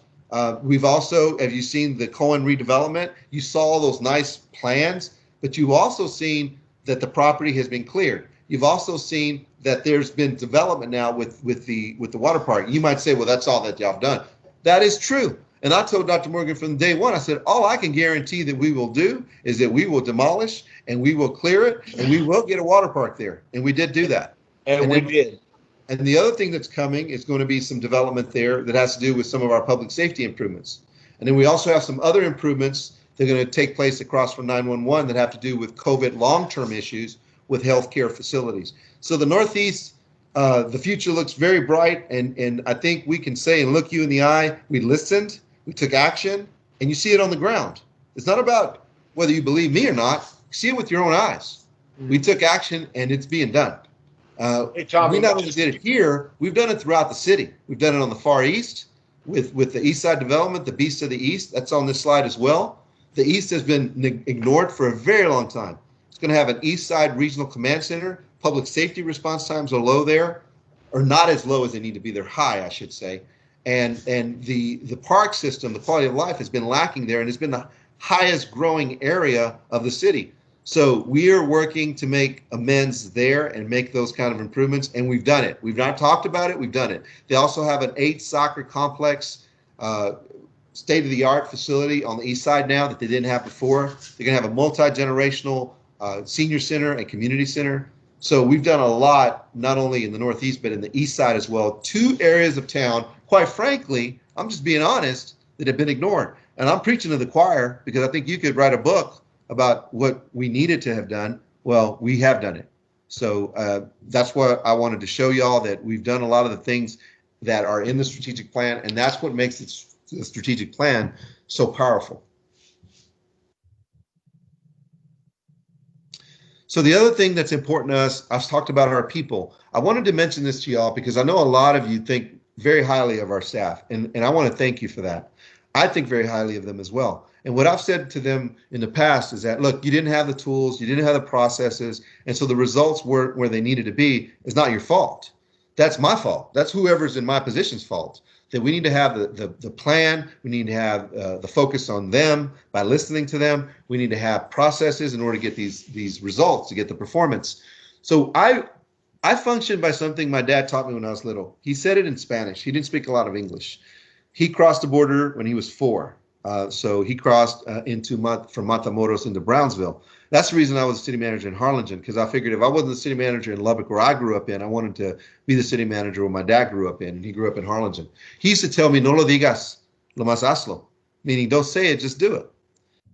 We've also, have you seen the Cohen redevelopment? You saw all those nice plans, but you've also seen that the property has been cleared. You've also seen that there's been development now with the water park. You might say, well, that's all that y'all have done. That is true. And I told Dr. Morgan from day one, I said, all I can guarantee that we will do is that we will demolish and we will clear it and we will get a water park there. And we did do that. And we did. And the other thing that's coming is going to be some development there that has to do with some of our public safety improvements. And then we also have some other improvements that are going to take place across from 911 that have to do with COVID long-term issues with healthcare facilities. So the Northeast, the future looks very bright, and I think we can say and look you in the eye, we listened, we took action, and you see it on the ground. It's not about whether you believe me or not, you see it with your own eyes. We took action and it's being done. Hey, Tommy, we not only did it here, we've done it throughout the city. We've done it on the Far East with the East Side Development, the Beast of the East. That's on this slide as well. The East has been ignored for a very long time. It's going to have an East Side Regional Command Center. Public safety response times are low there, or not as low as they need to be. They're high, I should say. And the park system, the quality of life has been lacking there, and it's been the highest growing area of the city. So we are working to make amends there and make those kind of improvements, and we've done it. We've not talked about it, we've done it. They also have an 8 soccer complex, state-of-the-art facility on the east side now that they didn't have before. They're gonna have a multi-generational senior center and community center. So we've done a lot, not only in the Northeast, but in the east side as well. 2 areas of town, quite frankly, I'm just being honest, that have been ignored. And I'm preaching to the choir because I think you could write a book about what we needed to have done. Well, we have done it. So that's what I wanted to show y'all, that we've done a lot of the things that are in the strategic plan, and that's what makes the strategic plan so powerful. So the other thing that's important to us, I've talked about our people. I wanted to mention this to y'all because I know a lot of you think very highly of our staff, and I want to thank you for that. I think very highly of them as well. And what I've said to them in the past is that, look, you didn't have the tools, you didn't have the processes, and so the results weren't where they needed to be. It's not your fault. That's my fault. That's whoever's in my position's fault. That we need to have the plan, we need to have the focus on them by listening to them. We need to have processes in order to get these results, to get the performance. So I functioned by something my dad taught me when I was little. He said it in Spanish. He didn't speak a lot of English. He crossed the border when he was 4. So he crossed from Matamoros into Brownsville. That's the reason I was the city manager in Harlingen, because I figured if I wasn't the city manager in Lubbock, where I grew up in, I wanted to be the city manager where my dad grew up in, and he grew up in Harlingen. He used to tell me, no lo digas, lo más hazlo, meaning don't say it, just do it.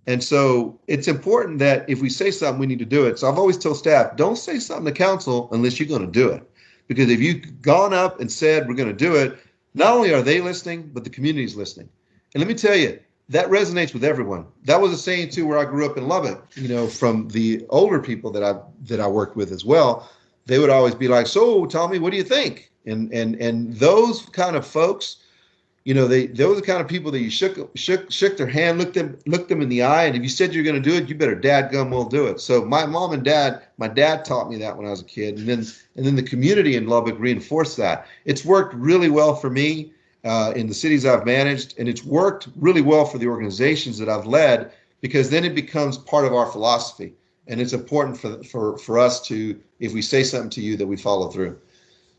And so it's important that if we say something, we need to do it. So I've always told staff, don't say something to council unless you're going to do it. Because if you've gone up and said we're going to do it, Not only are they listening, but the community's listening. And let me tell you, that resonates with everyone. That was a saying too where I grew up in Lubbock, from the older people that I worked with as well. They would always be like, "So, Tommy, what do you think?" And those kind of folks, those are the kind of people that you shook their hand, looked them in the eye, and if you said you're going to do it, you better dadgum well do it. So my mom and dad, my dad taught me that when I was a kid, and then the community in Lubbock reinforced that. It's worked really well for me in the cities I've managed, and it's worked really well for the organizations that I've led, because then it becomes part of our philosophy, and it's important for us to, if we say something to you, that we follow through.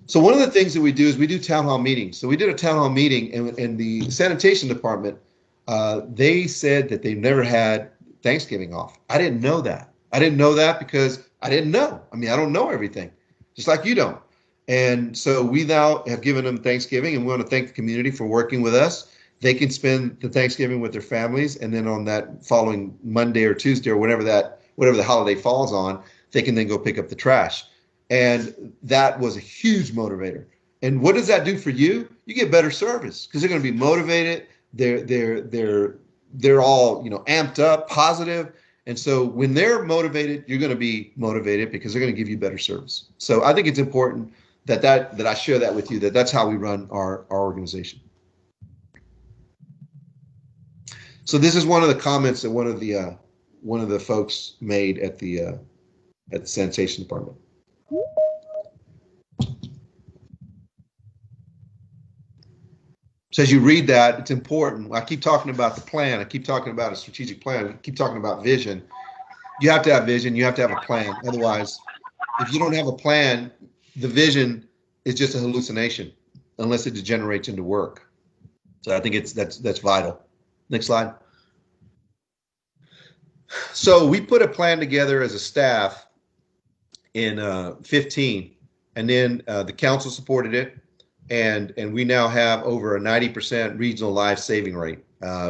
So one of the things that we do is we do town hall meetings. So we did a town hall meeting, and in the sanitation department, they said that they've never had Thanksgiving off. I didn't know that. I didn't know that because I didn't know. I mean, I don't know everything, just like you don't. And so we now have given them Thanksgiving, and we want to thank the community for working with us. They can spend the Thanksgiving with their families, and then on that following Monday or Tuesday or whatever the holiday falls on, they can then go pick up the trash. And that was a huge motivator. And what does that do for you? You get better service because they're going to be motivated. They're all amped up, positive. And so when they're motivated, you're going to be motivated because they're going to give you better service. So I think it's important that I share that with you, that's how we run our organization. So this is one of the comments that one of the folks made at the sanitation department. So as you read that, it's important. I keep talking about the plan. I keep talking about a strategic plan. I keep talking about vision. You have to have vision. You have to have a plan. Otherwise, if you don't have a plan, the vision is just a hallucination unless it degenerates into work. So I think that's vital. Next slide. So we put a plan together as a staff in 15, and then the council supported it. And we now have over a 90% regional life saving rate.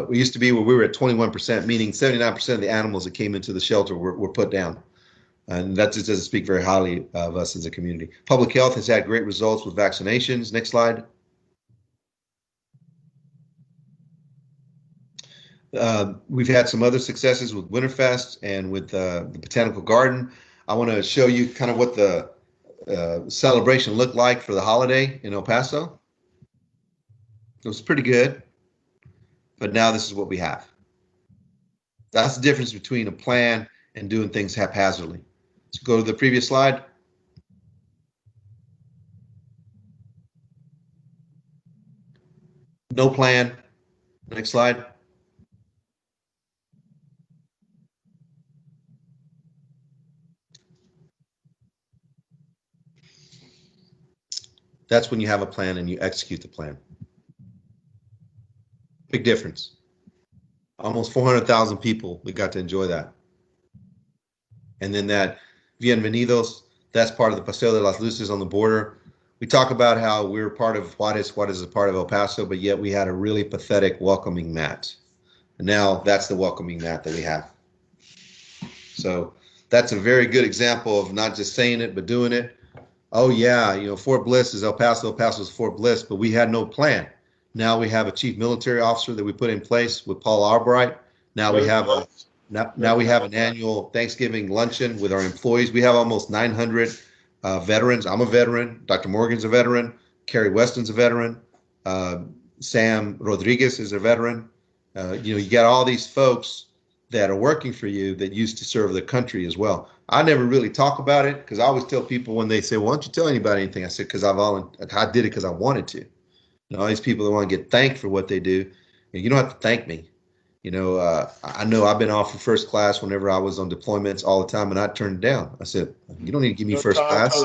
We used to be where we were at 21%, meaning 79% of the animals that came into the shelter were put down. And that just doesn't speak very highly of us as a community. Public health has had great results with vaccinations. Next slide. We've had some other successes with Winterfest and with the Botanical Garden. I want to show you kind of what the celebration looked like for the holiday in El Paso. It was pretty good, but now this is what we have. That's the difference between a plan and doing things haphazardly. Let's go to the previous slide. No plan. Next slide. That's when you have a plan and you execute the plan. Big difference. Almost 400,000 people, we got to enjoy that. And then that Bienvenidos, that's part of the Paseo de las Luces on the border. We talk about how we're part of Juarez is a part of El Paso, but yet we had a really pathetic welcoming mat. And now that's the welcoming mat that we have. So that's a very good example of not just saying it, but doing it. Oh yeah, Fort Bliss is El Paso. El Paso is Fort Bliss, but we had no plan. Now we have a chief military officer that we put in place with Paul Albright. Now we have an annual Thanksgiving luncheon with our employees. We have almost 900 veterans. I'm a veteran. Dr. Morgan's a veteran. Kerry Weston's a veteran. Sam Rodriguez is a veteran. You got all these folks that are working for you that used to serve the country as well. I never really talk about it because I always tell people when they say, well, "Why don't you tell anybody anything?" I said, because I did it because I wanted to. All these people that want to get thanked for what they do, and you don't have to thank me. I know I've been offered first class whenever I was on deployments all the time, and I turned it down. I said, "You don't need to give me first class."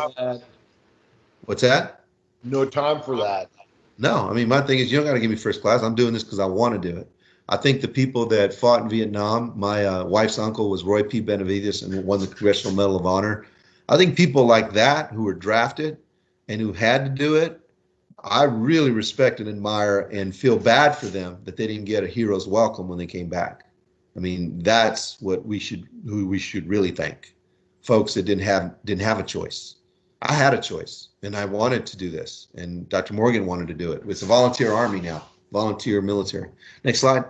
What's that? No time for that. No, I mean, my thing is you don't got to give me first class. I'm doing this because I want to do it. I think the people that fought in Vietnam, my wife's uncle was Roy P. Benavides and won the Congressional Medal of Honor. I think people like that who were drafted and who had to do it, I really respect and admire and feel bad for them that they didn't get a hero's welcome when they came back. I mean, that's what who we should really thank. Folks that didn't have a choice. I had a choice, and I wanted to do this, and Dr. Morgan wanted to do it. It's a volunteer army now, volunteer military. Next slide.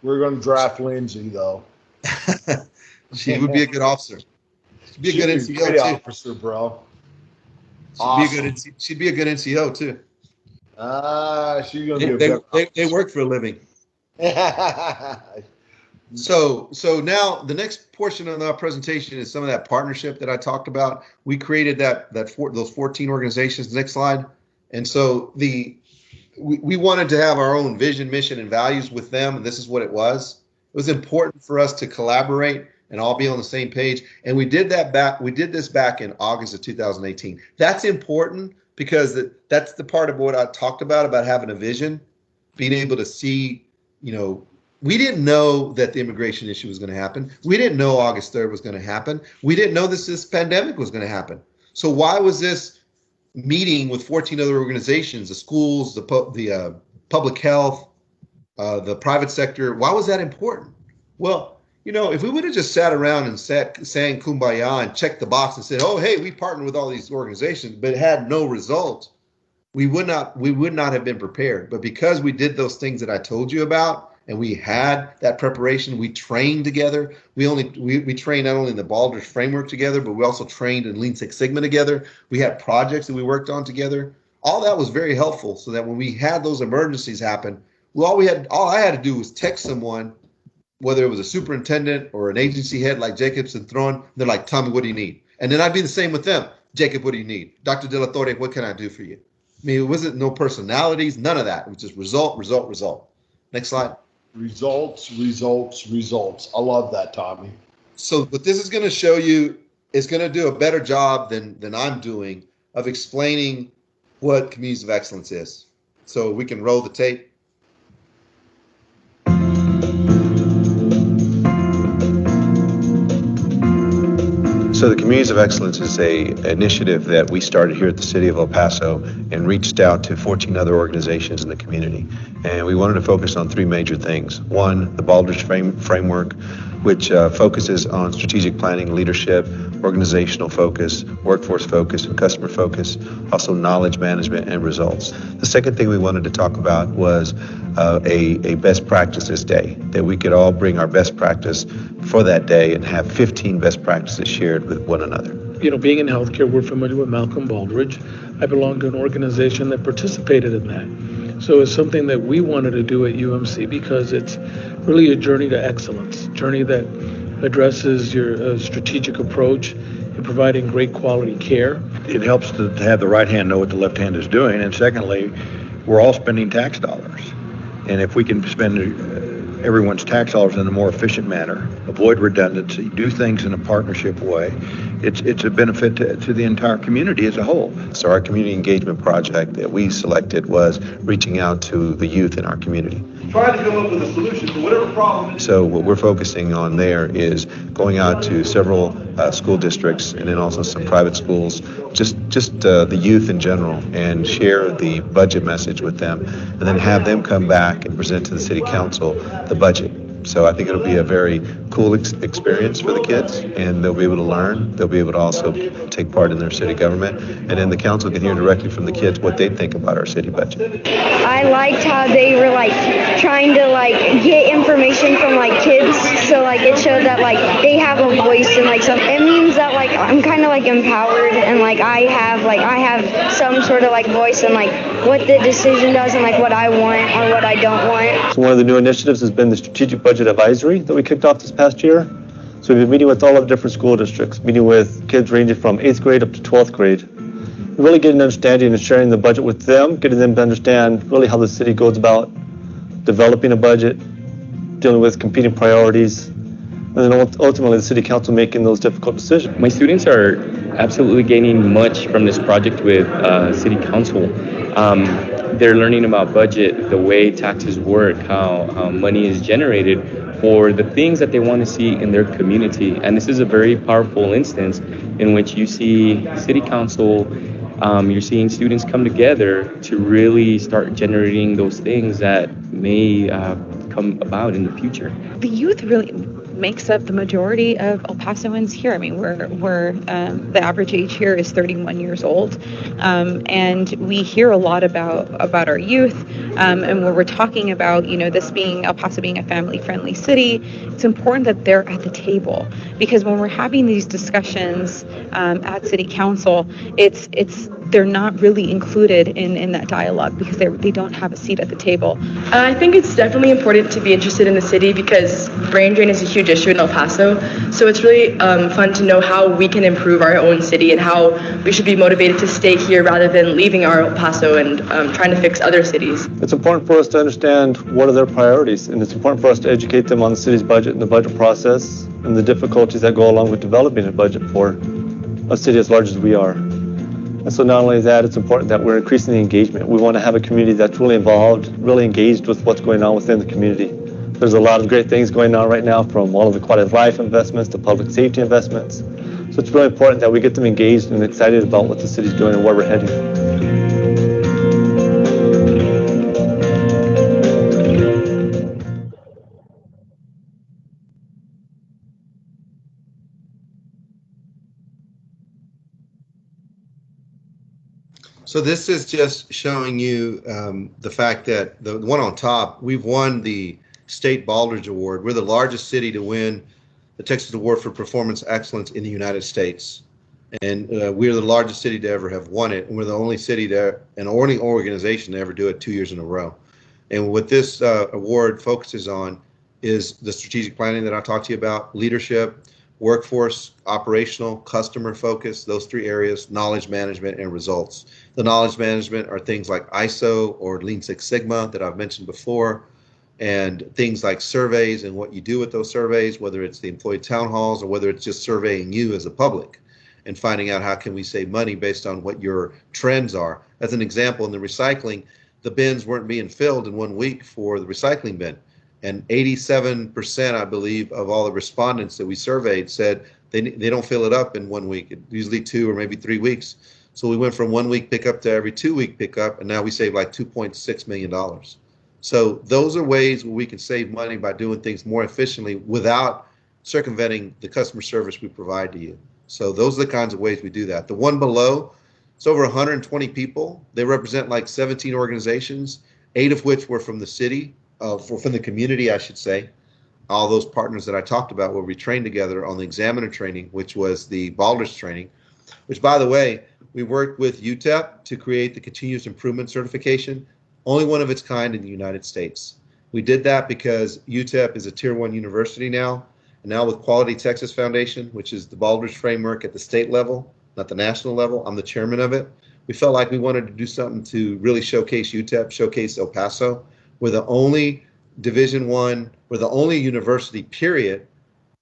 We're going to draft Lindsay, though. She would be a good officer. She'd be a good She'd NCO great too. officer, bro. She'd be a good NCO too. She's going to be a They work for a living. So now the next portion of our presentation is some of that partnership that I talked about. We created those 14 organizations. Next slide. And so we wanted to have our own vision, mission, and values with them, and this is what it was. It was important for us to collaborate and all be on the same page. And we did this back in August of 2018. That's important because that's the part of what I talked about having a vision, being able to see, we didn't know that the immigration issue was going to happen. We didn't know August 3rd was going to happen. We didn't know this pandemic was going to happen. So why was this meeting with 14 other organizations, the schools, the public health, the private sector, why was that important? Well, if we would have just sat around and sang Kumbaya and checked the box and said, oh, hey, we partnered with all these organizations, but had no results, we would not have been prepared. But because we did those things that I told you about, and we had that preparation, we trained together. We trained not only in the Baldrige framework together, but we also trained in Lean Six Sigma together. We had projects that we worked on together. All that was very helpful so that when we had those emergencies happen, all I had to do was text someone, whether it was a superintendent or an agency head like Jacobs and Thron. They're like, tell me, what do you need? And then I'd be the same with them. Jacob, what do you need? Dr. De La Torre, what can I do for you? I mean, it wasn't no personalities, none of that. It was just result, result, result. Next slide. Results. I love that, Tommy. So what this is going to show you is going to do a better job than I'm doing of explaining what Communities of Excellence is. So we can roll the tape. So the Communities of Excellence is an initiative that we started here at the City of El Paso and reached out to 14 other organizations in the community. And we wanted to focus on three major things. One, the Baldrige framework, which focuses on strategic planning, leadership, organizational focus, workforce focus, and customer focus, also knowledge management and results. The second thing we wanted to talk about was a best practices day, that we could all bring our best practice for that day and have 15 best practices shared with one another. Being in healthcare, we're familiar with Malcolm Baldrige. I belong to an organization that participated in that. So it's something that we wanted to do at UMC because it's really a journey to excellence, journey that addresses your strategic approach in providing great quality care. It helps to have the right hand know what the left hand is doing. And secondly, we're all spending tax dollars. And if we can spend everyone's tax dollars in a more efficient manner, avoid redundancy, do things in a partnership way, it's a benefit to the entire community as a whole. So our community engagement project that we selected was reaching out to the youth in our community. Trying to come up with a solution to whatever problem. So what we're focusing on there is going out to several school districts and then also some private schools, just the youth in general, and share the budget message with them, and then have them come back and present to the city council the budget. So I think it'll be a very cool experience for the kids, and they'll be able to learn. They'll be able to also take part in their city government, and then the council can hear directly from the kids what they think about our city budget. I liked how they were trying to get information from kids, so it showed that they have a voice and it means that I'm kind of empowered and I have some sort of voice in what the decision does and what I want or what I don't want. So one of the new initiatives has been the Strategic Budget Advisory that we kicked off this past year. So we've been meeting with all of the different school districts, meeting with kids ranging from 8th grade up to 12th grade, really getting an understanding and sharing the budget with them, getting them to understand really how the city goes about developing a budget, dealing with competing priorities, and then ultimately the city council making those difficult decisions. My students are absolutely gaining much from this project with city council. They're learning about budget, the way taxes work, how money is generated for the things that they want to see in their community. And this is a very powerful instance in which you see city council, you're seeing students come together to really start generating those things that may come about in the future. The youth really makes up the majority of El Pasoans here. I mean, we're the average age here is 31 years old, and we hear a lot about our youth, and when we're talking about, this being El Paso being a family-friendly city, it's important that they're at the table, because when we're having these discussions at City Council, they're not really included in that dialogue because they don't have a seat at the table. I think it's definitely important to be interested in the city because brain drain is a huge issue in El Paso. So it's really fun to know how we can improve our own city and how we should be motivated to stay here rather than leaving our El Paso and trying to fix other cities. It's important for us to understand what are their priorities, and it's important for us to educate them on the city's budget and the budget process and the difficulties that go along with developing a budget for a city as large as we are. And so not only that, it's important that we're increasing the engagement. We want to have a community that's really involved, really engaged with what's going on within the community. There's a lot of great things going on right now, from all of the quality of life investments to public safety investments. So it's really important that we get them engaged and excited about what the city's doing and where we're heading. So this is just showing you the fact that the one on top, we've won the State Baldrige Award. We're the largest city to win the Texas Award for Performance Excellence in the United States. And we're the largest city to ever have won it. And we're the only city and only organization to ever do it 2 years in a row. And what this award focuses on is the strategic planning that I talked to you about, leadership, workforce, operational, customer focus, those three areas, knowledge management, and results. The knowledge management are things like ISO or Lean Six Sigma that I've mentioned before, and things like surveys and what you do with those surveys, whether it's the employee town halls or whether it's just surveying you as a public and finding out how can we save money based on what your trends are. As an example, in the recycling, the bins weren't being filled in 1 week for the recycling bin. And 87%, I believe, of all the respondents that we surveyed said they don't fill it up in 1 week, usually 2 or maybe 3 weeks. So we went from 1 week pickup to every 2 week pickup, and now we save like $2.6 million. So those are ways where we can save money by doing things more efficiently without circumventing the customer service we provide to you. So those are the kinds of ways we do that. The one below, it's over 120 people. They represent like 17 organizations, 8 of which were from the city. From the community, I should say. All those partners that I talked about where we trained together on the examiner training, which was the Baldrige training, which, by the way, we worked with UTEP to create the continuous improvement certification, only one of its kind in the United States. We did that because UTEP is a Tier 1 university now, and now with Quality Texas Foundation, which is the Baldrige framework at the state level, not the national level, I'm the chairman of it. We felt like we wanted to do something to really showcase UTEP, showcase El Paso. We're the only Division I, we're the only university, period,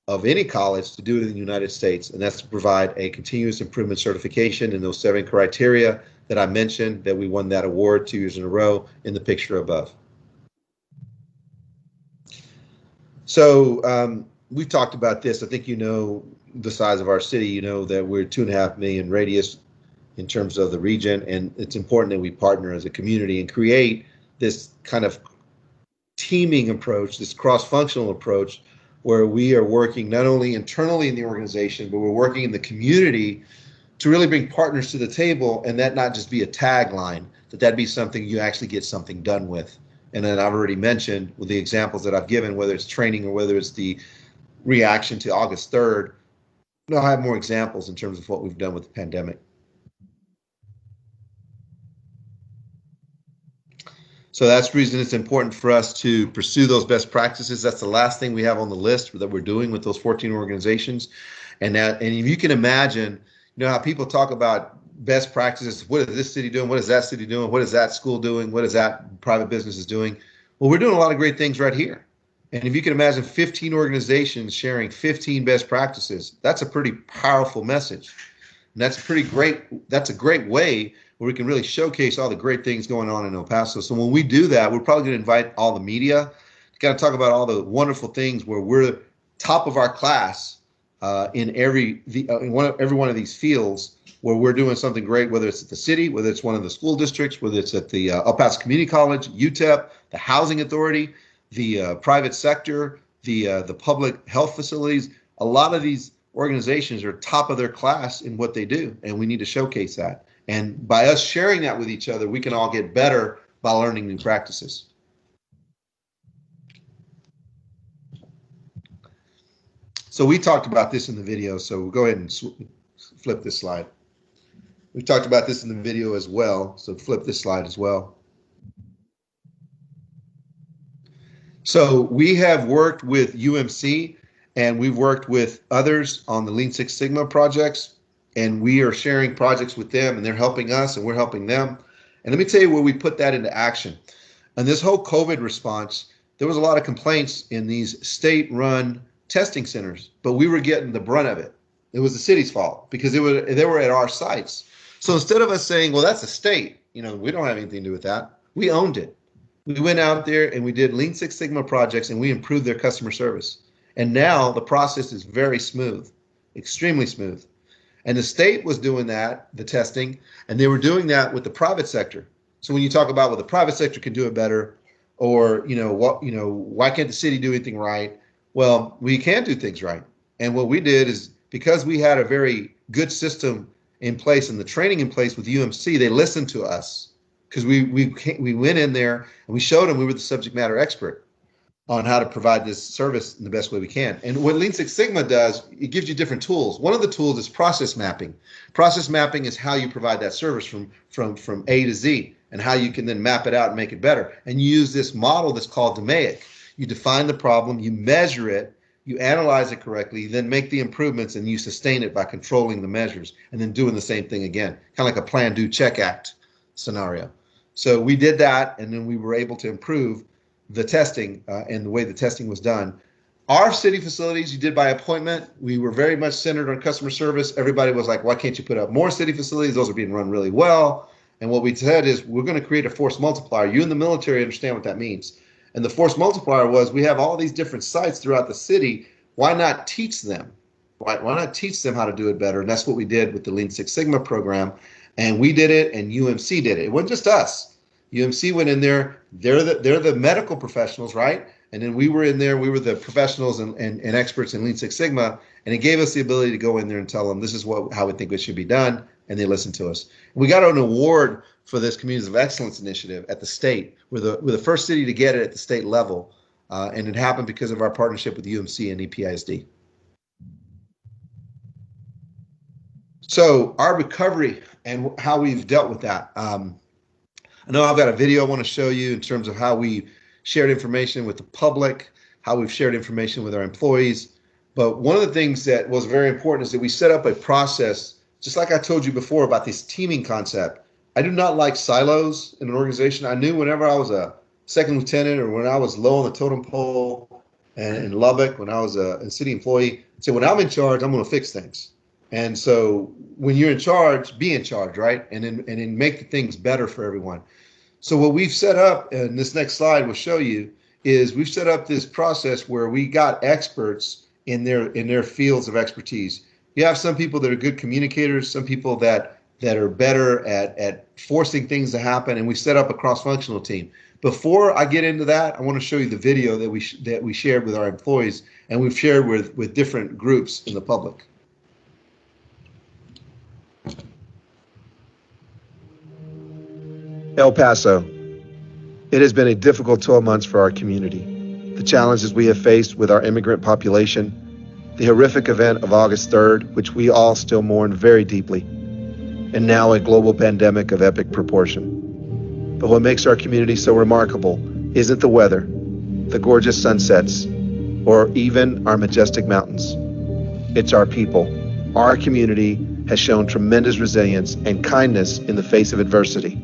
of any college to do it in the United States, and that's to provide a continuous improvement certification in those 7 criteria that I mentioned, that we won that award 2 years in a row in the picture above. So we've talked about this. I think you know the size of our city. You know that we're 2.5 million radius in terms of the region, and it's important that we partner as a community and create this kind of teaming approach, this cross-functional approach, where we are working not only internally in the organization, but we're working in the community to really bring partners to the table, and that not just be a tagline, that be something you actually get something done with. And then I've already mentioned with the examples that I've given, whether it's training or whether it's the reaction to August 3rd, I'll have more examples in terms of what we've done with the pandemic. So that's the reason it's important for us to pursue those best practices. That's the last thing we have on the list that we're doing with those 14 organizations. And if you can imagine, how people talk about best practices, what is this city doing? What is that city doing? What is that school doing? What is that private business is doing? Well, we're doing a lot of great things right here. And if you can imagine 15 organizations sharing 15 best practices, that's a pretty powerful message. And that's a great way where we can really showcase all the great things going on in El Paso. So when we do that, we're probably going to invite all the media to kind of talk about all the wonderful things where we're top of our class in every one of these fields where we're doing something great, whether it's at the city, whether it's one of the school districts, whether it's at the El Paso Community College, UTEP, the Housing Authority, the private sector, the public health facilities. A lot of these organizations are top of their class in what they do, and we need to showcase that. And by us sharing that with each other, we can all get better by learning new practices. So we talked about this in the video, so we'll go ahead and flip this slide. We talked about this in the video as well, so flip this slide as well. So we have worked with UMC, and we've worked with others on the Lean Six Sigma projects, and we are sharing projects with them, and they're helping us and we're helping them. And let me tell you where we put that into action. And this whole COVID response, there was a lot of complaints in these state-run testing centers, but we were getting the brunt of it. It was the city's fault because they were at our sites. So instead of us saying, well, that's a state, we don't have anything to do with that, we owned it. We went out there and we did Lean Six Sigma projects, and we improved their customer service. And now the process is very smooth, extremely smooth. And the state was doing that, the testing, and they were doing that with the private sector. So when you talk about, well, the private sector can do it better, or why can't the city do anything right? Well, we can do things right. And what we did is, because we had a very good system in place and the training in place with UMC, they listened to us, because we went in there and we showed them we were the subject matter expert on how to provide this service in the best way we can. And what Lean Six Sigma does, it gives you different tools. One of the tools is process mapping. Process mapping is how you provide that service from A to Z, and how you can then map it out and make it better. And you use this model that's called DMAIC. You define the problem, you measure it, you analyze it correctly, you then make the improvements, and you sustain it by controlling the measures and then doing the same thing again. Kind of like a plan, do, check, act scenario. So we did that, and then we were able to improve the testing and the way the testing was done. Our city facilities, you did by appointment. We were very much centered on customer service. Everybody was like, why can't you put up more city facilities? Those are being run really well. And what we said is, we're going to create a force multiplier. You in the military understand what that means. And the force multiplier was, we have all these different sites throughout the city. Why not teach them? Why not teach them how to do it better? And that's what we did with the Lean Six Sigma program. And we did it, and UMC did it. It wasn't just us. UMC went in there. They're the medical professionals, right? And then we were in there. We were the professionals and experts in Lean Six Sigma. And it gave us the ability to go in there and tell them, this is how we think it should be done. And they listened to us. We got an award for this Communities of Excellence initiative at the state. We're the first city to get it at the state level. And it happened because of our partnership with UMC and EPISD. So our recovery and how we've dealt with that. I know I've got a video I want to show you in terms of how we shared information with the public, how we've shared information with our employees. But one of the things that was very important is that we set up a process, just like I told you before about this teaming concept. I do not like silos in an organization. I knew whenever I was a second lieutenant, or when I was low on the totem pole and in Lubbock, when I was a city employee, so when I'm in charge, I'm going to fix things. And so when you're in charge, be in charge, right? And then make the things better for everyone. So what we've set up, and this next slide will show you, is we've set up this process where we got experts in their fields of expertise. You have some people that are good communicators, some people that are better at forcing things to happen, and we set up a cross-functional team. Before I get into that, I want to show you the video that we shared with our employees, and we've shared with different groups in the public. El Paso. It has been a difficult 12 months for our community. The challenges we have faced with our immigrant population, the horrific event of August 3rd, which we all still mourn very deeply, and now a global pandemic of epic proportion. But what makes our community so remarkable isn't the weather, the gorgeous sunsets, or even our majestic mountains. It's our people. Our community has shown tremendous resilience and kindness in the face of adversity.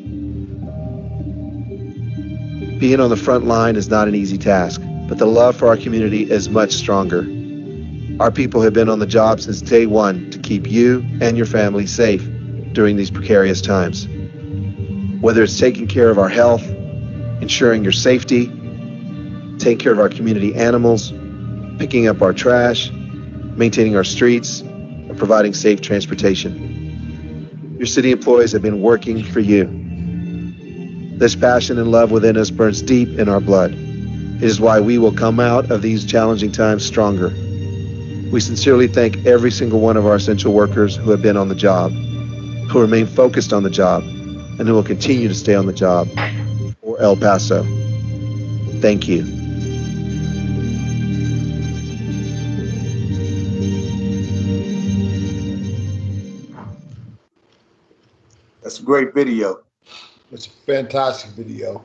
Being on the front line is not an easy task, but the love for our community is much stronger. Our people have been on the job since day one to keep you and your family safe during these precarious times. Whether it's taking care of our health, ensuring your safety, taking care of our community animals, picking up our trash, maintaining our streets, or providing safe transportation. Your city employees have been working for you. This passion and love within us burns deep in our blood. It is why we will come out of these challenging times stronger. We sincerely thank every single one of our essential workers who have been on the job, who remain focused on the job, and who will continue to stay on the job for El Paso. Thank you. That's a great video. It's a fantastic video.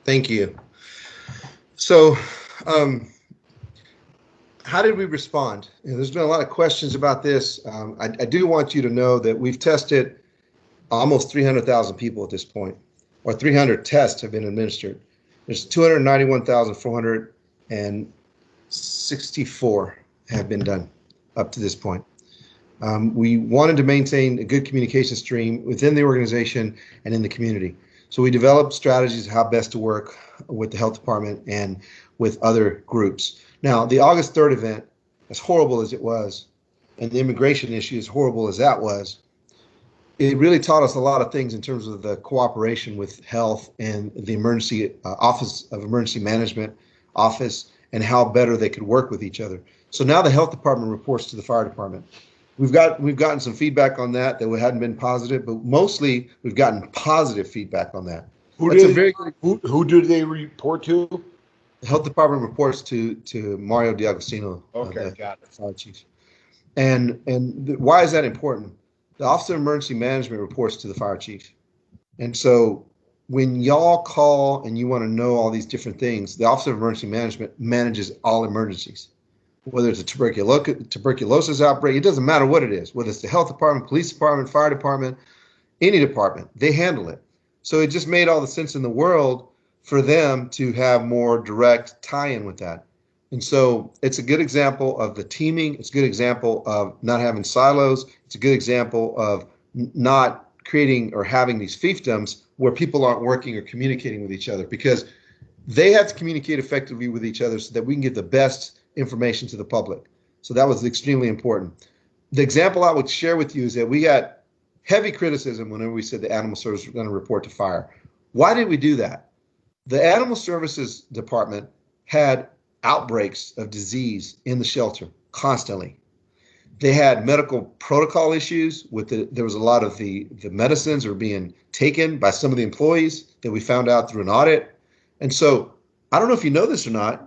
Thank you. So, how did we respond? There's been a lot of questions about this. I do want you to know that we've tested almost 300,000 people at this point, or 300 tests have been administered. There's 291,464 have been done up to this point. We wanted to maintain a good communication stream within the organization and in the community. So we developed strategies of how best to work with the health department and with other groups. Now, the August 3rd event, as horrible as it was, and the immigration issue, as horrible as that was, it really taught us a lot of things in terms of the cooperation with health and the emergency Office of Emergency Management office, and how better they could work with each other. So now the health department reports to the fire department. We've gotten some feedback on that hadn't been positive, but mostly we've gotten positive feedback on that. Who do they report to? The health department reports to Mario D'Agostino, Okay, got it. fire chief. And why is that important? The Office of Emergency Management reports to the fire chief. And so when y'all call and you want to know all these different things, the Office of Emergency Management manages all emergencies. Whether it's a tuberculosis outbreak, it doesn't matter what it is, whether it's the health department, police department, fire department, any department, they handle it. So it just made all the sense in the world for them to have more direct tie-in with that. And so it's a good example of the teaming. It's a good example of not having silos. It's a good example of not creating or having these fiefdoms where people aren't working or communicating with each other, because they have to communicate effectively with each other so that we can get the best information to the public. So that was extremely important. The example I would share with you is that we got heavy criticism whenever we said the animal service was going to report to fire. Why did we do that? The animal services department had outbreaks of disease in the shelter constantly. They had medical protocol issues with there was a lot of the medicines were being taken by some of the employees that we found out through an audit. And so I don't know if you know this or not.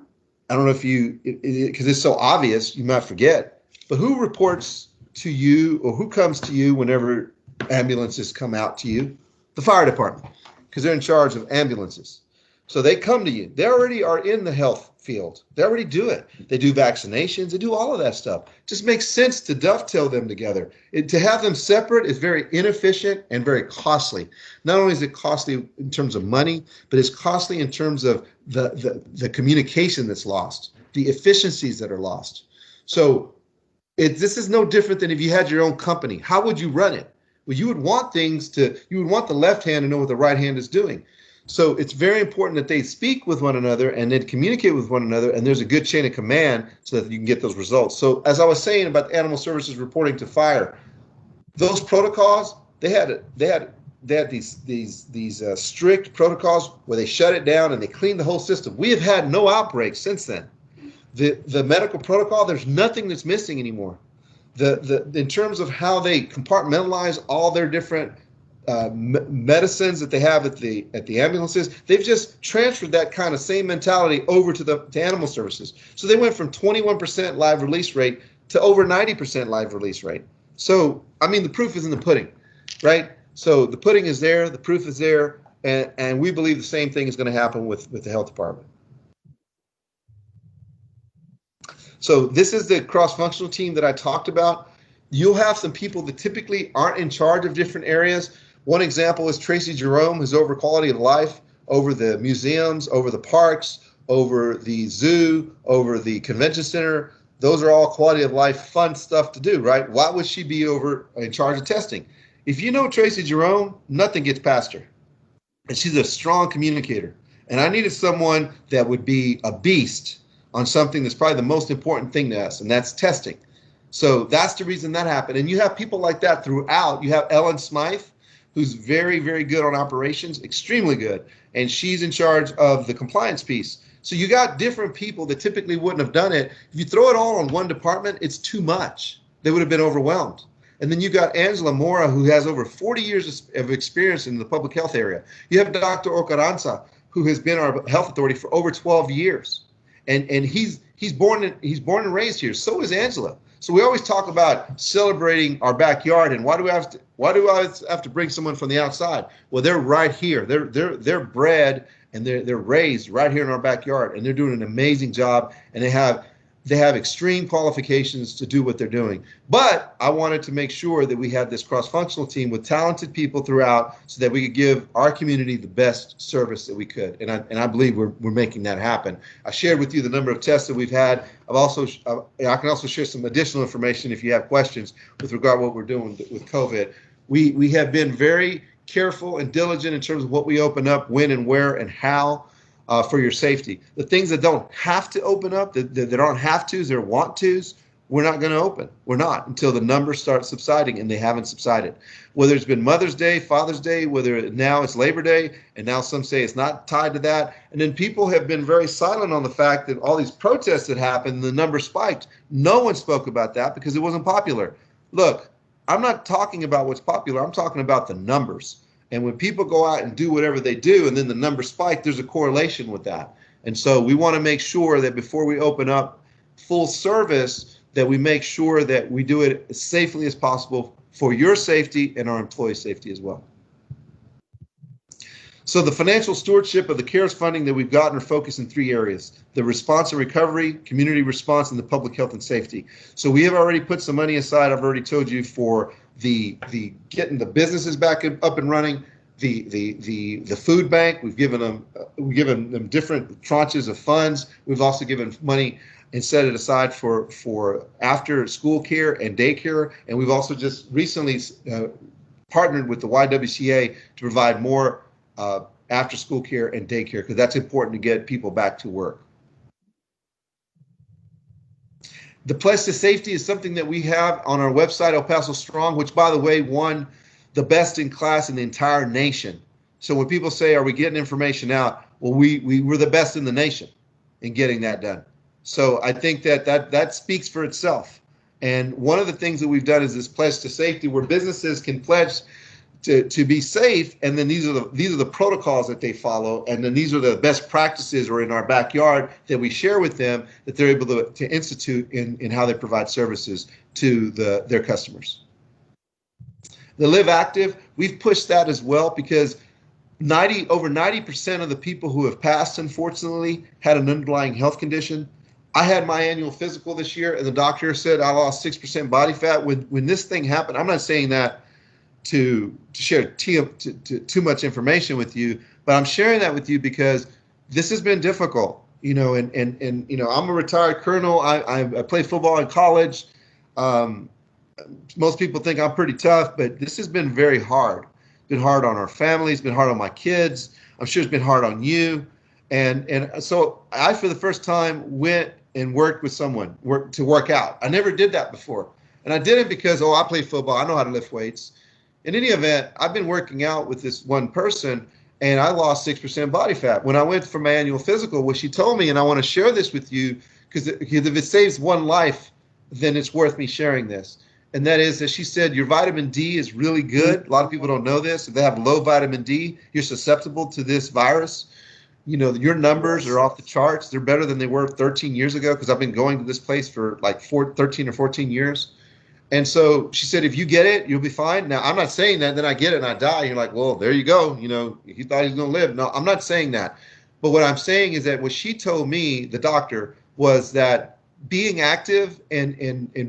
I don't know if because it's so obvious, you might forget, but who reports to you or who comes to you whenever ambulances come out to you? The fire department, because they're in charge of ambulances. So they come to you. They already are in the health field. They already do it. They do vaccinations. They do all of that stuff. It just makes sense to dovetail them together. To have them separate is very inefficient and very costly. Not only is it costly in terms of money, but it's costly in terms of the communication that's lost, the efficiencies that are lost. So this is no different than if you had your own company. How would you run it? Well, you would want you would want the left hand to know what the right hand is doing. So it's very important that they speak with one another and then communicate with one another, and there's a good chain of command so that you can get those results. So as I was saying about the animal services reporting to fire, those protocols, they had these strict protocols where they shut it down and they cleaned the whole system. We have had no outbreaks since then. The medical protocol, there's nothing that's missing anymore. In terms of how they compartmentalize all their different medicines that they have at the ambulances, they've just transferred that kind of same mentality over to animal services. So they went from 21% live release rate to over 90% live release rate. So, I mean, the proof is in the pudding, right? So the pudding is there, the proof is there, and we believe the same thing is going to happen with the health department. So this is the cross-functional team that I talked about. You'll have some people that typically aren't in charge of different areas. One example is Tracy Jerome, who's over quality of life, over the museums, over the parks, over the zoo, over the convention center. Those are all quality of life, fun stuff to do, right? Why would she be in charge of testing? If you know Tracy Jerome, nothing gets past her. And she's a strong communicator. And I needed someone that would be a beast on something that's probably the most important thing to us, and that's testing. So that's the reason that happened. And you have people like that throughout. You have Ellen Smythe, who's very, very good on operations, extremely good. And she's in charge of the compliance piece. So you got different people that typically wouldn't have done it. If you throw it all on one department, it's too much. They would have been overwhelmed. And then you got Angela Mora, who has over 40 years of experience in the public health area. You have Dr. Ocaranza, who has been our health authority for over 12 years. And he's born and raised here. So is Angela. So we always talk about celebrating our backyard, and why do I have to bring someone from the outside? Well, they're right here. They're bred and they're raised right here in our backyard, and they're doing an amazing job, and they have extreme qualifications to do what they're doing. But I wanted to make sure that we had this cross-functional team with talented people throughout so that we could give our community the best service that we could. And I believe we're making that happen. I shared with you the number of tests that we've had. I can also share some additional information if you have questions with regard to what we're doing with COVID. We have been very careful and diligent in terms of what we open up, when and where and how. For your safety. The things that don't have to open up, that aren't have tos, they're want tos, we're not going to open. We're not until the numbers start subsiding, and they haven't subsided. Whether it's been Mother's Day, Father's Day, whether now it's Labor Day, and now some say it's not tied to that. And then people have been very silent on the fact that all these protests that happened, the numbers spiked. No one spoke about that because it wasn't popular. Look, I'm not talking about what's popular. I'm talking about the numbers. And when people go out and do whatever they do and then the numbers spike, there's a correlation with that. And so we want to make sure that before we open up full service, that we make sure that we do it as safely as possible for your safety and our employees' safety as well. So the financial stewardship of the CARES funding that we've gotten are focused in 3 areas: the response and recovery, community response, and the public health and safety. So we have already put some money aside, I've already told you, for the getting the businesses back up and running, the food bank. We've given them different tranches of funds. We've also given money and set it aside for after school care and daycare. And we've also just recently partnered with the YWCA to provide more after school care and daycare, because that's important to get people back to work. The Pledge to Safety is something that we have on our website, El Paso Strong, which, by the way, won the best in class in the entire nation. So when people say, are we getting information out? Well, we were the best in the nation in getting that done. So I think that speaks for itself. And one of the things that we've done is this Pledge to Safety, where businesses can pledge to be safe, and then these are the protocols that they follow, and then these are the best practices or in our backyard that we share with them that they're able to institute in how they provide services to their customers. The Live Active, we've pushed that as well, because over 90% of the people who have passed, unfortunately, had an underlying health condition. I had my annual physical this year, and the doctor said I lost 6% body fat. When this thing happened, I'm not saying that to share too much information with you, but I'm sharing that with you because this has been difficult, and I'm a retired colonel. I played football in college. Most people think I'm pretty tough, but this has been very hard. It's been hard on our families, it's been hard on my kids. I'm sure it's been hard on you. And so I, for the first time, went and worked with someone to work out. I never did that before. And I did it because, I play football. I know how to lift weights. In any event, I've been working out with this one person, and I lost 6% body fat. When I went for my annual physical, what she told me, and I want to share this with you, because if it saves one life, then it's worth me sharing this. And that is that she said, your vitamin D is really good. A lot of people don't know this. If they have low vitamin D, you're susceptible to this virus. Your numbers are off the charts. They're better than they were 13 years ago, because I've been going to this place for like 13 or 14 years. And so she said, if you get it, you'll be fine. Now, I'm not saying that, then I get it and I die. You're like, well, there you go. He thought he was going to live. No, I'm not saying that. But what I'm saying is that what she told me, the doctor, was that being active and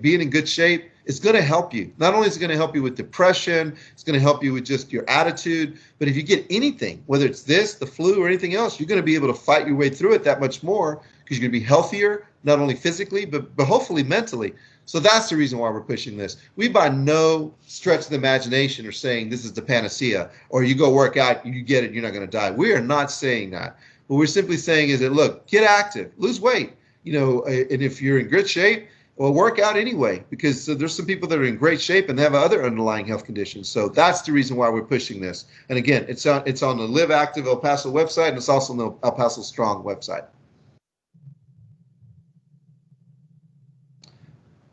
being in good shape is going to help you. Not only is it going to help you with depression, it's going to help you with just your attitude. But if you get anything, whether it's this, the flu, or anything else, you're going to be able to fight your way through it that much more, because you're going to be healthier, not only physically, but hopefully mentally. So that's the reason why we're pushing this. We by no stretch of the imagination are saying this is the panacea, or you go work out, you get it, you're not going to die. We are not saying that. What we're simply saying is that, look, get active, lose weight, and if you're in good shape, will work out anyway, because there's some people that are in great shape and have other underlying health conditions. So that's the reason why we're pushing this. And again, it's on the Live Active El Paso website, and it's also on the El Paso Strong website.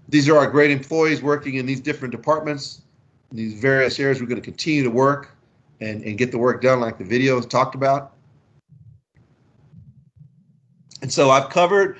These are our great employees working in these different departments, these various areas. We're going to continue to work and get the work done like the video talked about. And so I've covered